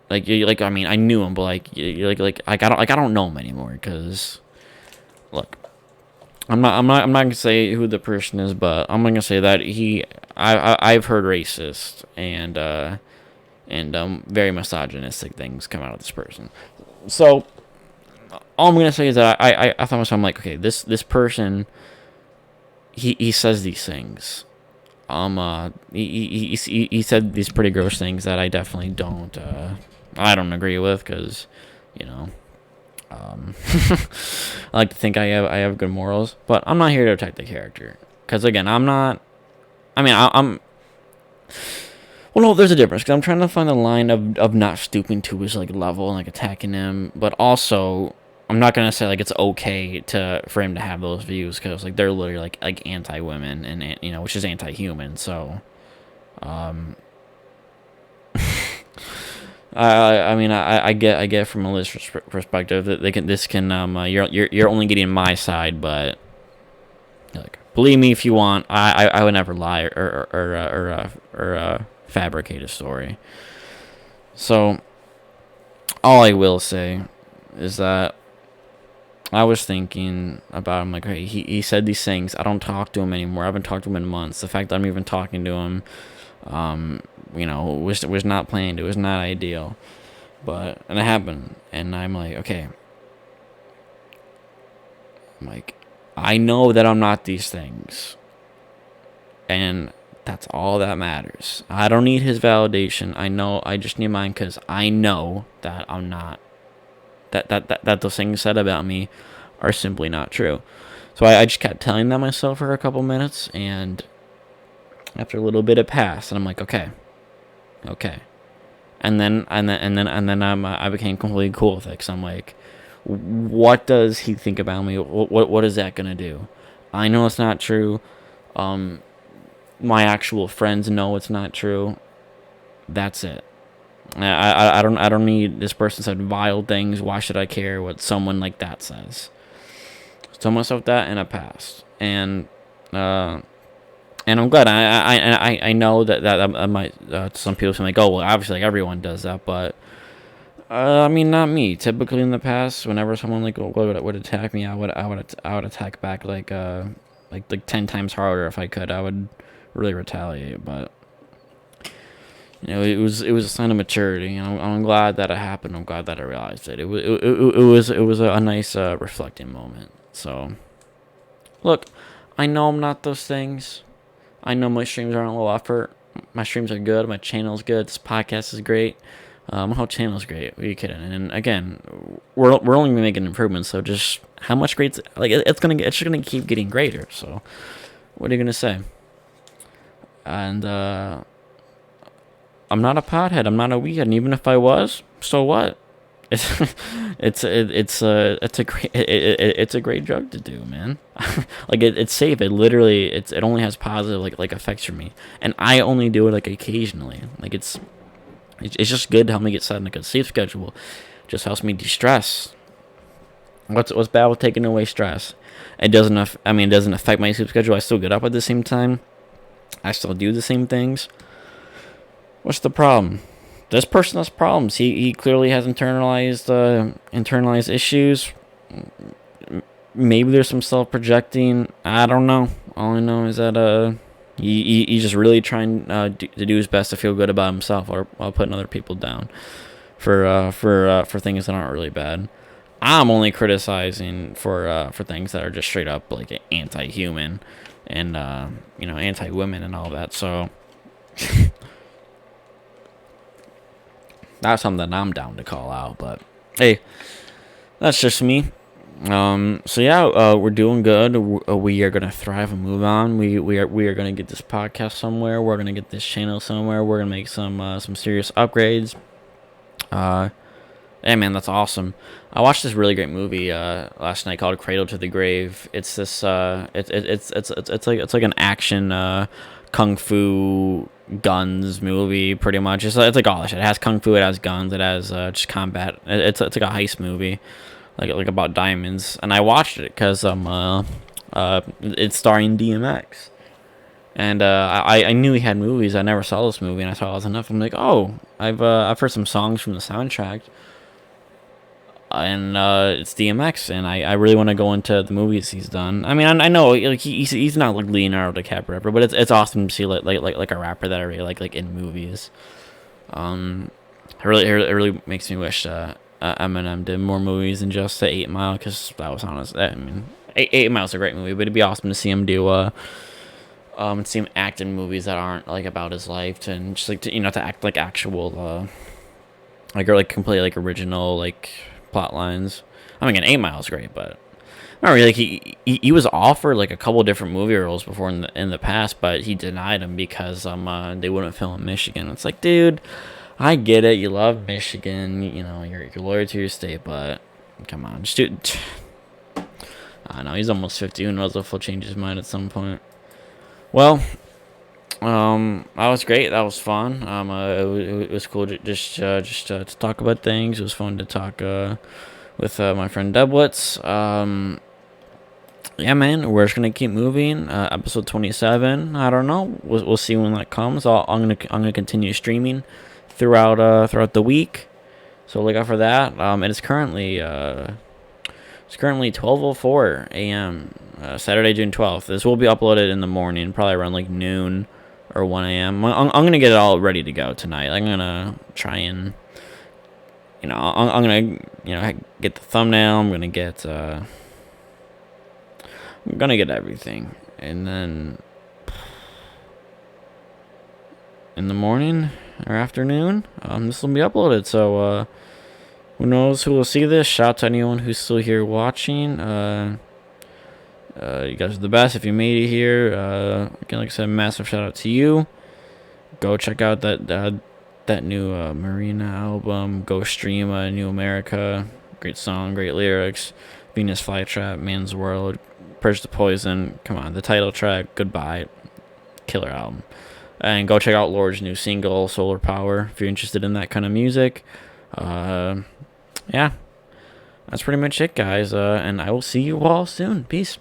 Like I mean, I knew him, but like I don't know him anymore because look, I'm not gonna say who the person is, but I'm gonna say that I've heard racist and very misogynistic things come out of this person. So all I'm gonna say is that I thought myself, I'm like, okay, this person, he says these things. He said these pretty gross things that I definitely I don't agree with, because, you know, I like to think I have good morals, but I'm not here to attack the character, because again, I'm not. I mean, I'm. Well, no, there's a difference, because I'm trying to find the line of not stooping to his like level and like attacking him, but also I'm not gonna say like it's okay for him to have those views, because like they're literally like anti-women and, you know, which is anti-human. So, um, I mean, I get from a list perspective that you're only getting my side, but like, believe me if you want, I would never lie or fabricate a story. So all I will say is that I was thinking about him, like, hey, he said these things. I don't talk to him anymore. I haven't talked to him in months. The fact that I'm even talking to him, you know, was not planned. It was not ideal, and it happened. And I'm like, okay, I'm like, I know that I'm not these things, and that's all that matters. I don't need his validation. I just need mine, because I know that I'm not. That those things said about me are simply not true. So I just kept telling that myself for a couple minutes, and after a little bit it passed, and I'm like, okay. And then I became completely cool with it, because I'm like, what does he think about me? What is that gonna do? I know it's not true. My actual friends know it's not true. That's it. I don't need this person said vile things. Why should I care what someone like that says? Tell myself that, and I passed. And I'm glad. I know that I might some people say like, oh, well, obviously like everyone does that, but I mean, not me. Typically in the past, whenever someone like would attack me, I would attack back like 10 times harder if I could. I would really retaliate, but you know, it was a sign of maturity. And I'm glad that it happened. I'm glad that I realized it. It was a nice reflecting moment. So look, I know I'm not those things. I know my streams aren't a low effort. My streams are good. My channel's good. This podcast is great. My whole channel's great. What are you kidding? And again, we're only making improvements. So just how much great, like it's just gonna keep getting greater. So what are you gonna say? And I'm not a pothead. I'm not a weedhead. And even if I was, so what? It's a great drug to do, man. Like it's safe. It literally it only has positive like effects for me, and I only do it like occasionally. Like it's just good to help me get set in a good sleep schedule. Just helps me de-stress. What's bad with taking away stress? It doesn't affect my sleep schedule. I still get up at the same time. I still do the same things. What's the problem? This person has problems. He clearly has internalized issues. Maybe there's some self-projecting. I don't know. All I know is that He's just really trying to do his best to feel good about himself while putting other people down for things that aren't really bad. I'm only criticizing for things that are just straight up like anti-human and anti-women and all that. So that's something I'm down to call out. But hey, that's just me. So yeah, we're doing good. We are gonna thrive and move on. We are gonna get this podcast somewhere. We're gonna get this channel somewhere. We're gonna make some serious upgrades. Hey man, that's awesome. I watched this really great movie last night called Cradle to the Grave. It's this it's like an action kung fu guns movie pretty much. It's like all that shit. It has kung fu, it has guns, it has just combat. It's like a heist movie, like about diamonds. And I watched it because it's starring DMX. And I knew he had movies. I never saw this movie, and I saw it was enough. I'm like, oh, I've heard some songs from the soundtrack, and it's DMX, and I really want to go into the movies he's done. I mean, I know like he's not like Leonardo DiCaprio, but it's awesome to see like a rapper that I really like in movies. It really makes me wish Eminem did more movies than just the 8 Mile, because that was honest. I mean, 8 Mile's a great movie, but it'd be awesome to see him do see him act in movies that aren't like about his life, and just like to act like actual like completely like original like plot lines. I mean, 8 Mile's great, but not really. Like he was offered like a couple different movie roles before in the past, but he denied them because they wouldn't film in Michigan. It's like, dude, I get it. You love Michigan. You're loyal to your state, but come on, just do. I know he's almost 50. Who knows if he'll change his mind at some point. Well, that was great. That was fun. It was cool to talk about things. It was fun to talk with my friend Deblets. Yeah, man, we're just gonna keep moving. Episode 27. I don't know. We'll see when that comes. I'm gonna continue streaming throughout the week. So look out for that. And it's currently 12:04 a.m. Saturday, June 12th. This will be uploaded in the morning, probably around like noon or 1 a.m. I'm gonna get it all ready to go tonight. I'm gonna try and I'm gonna get the thumbnail. I'm gonna get everything, and then in the morning or afternoon, this will be uploaded. So who knows who will see this? Shout out to anyone who's still here watching. You guys are the best if you made it here. Again, like I said, massive shout out to you. Go check out that new Marina album. Go stream New America. Great song, great lyrics. Venus Flytrap, Man's World, Purge the Poison. Come on, the title track, Goodbye. Killer album. And go check out Lord's new single, Solar Power, if you're interested in that kind of music. Yeah, that's pretty much it, guys. And I will see you all soon. Peace.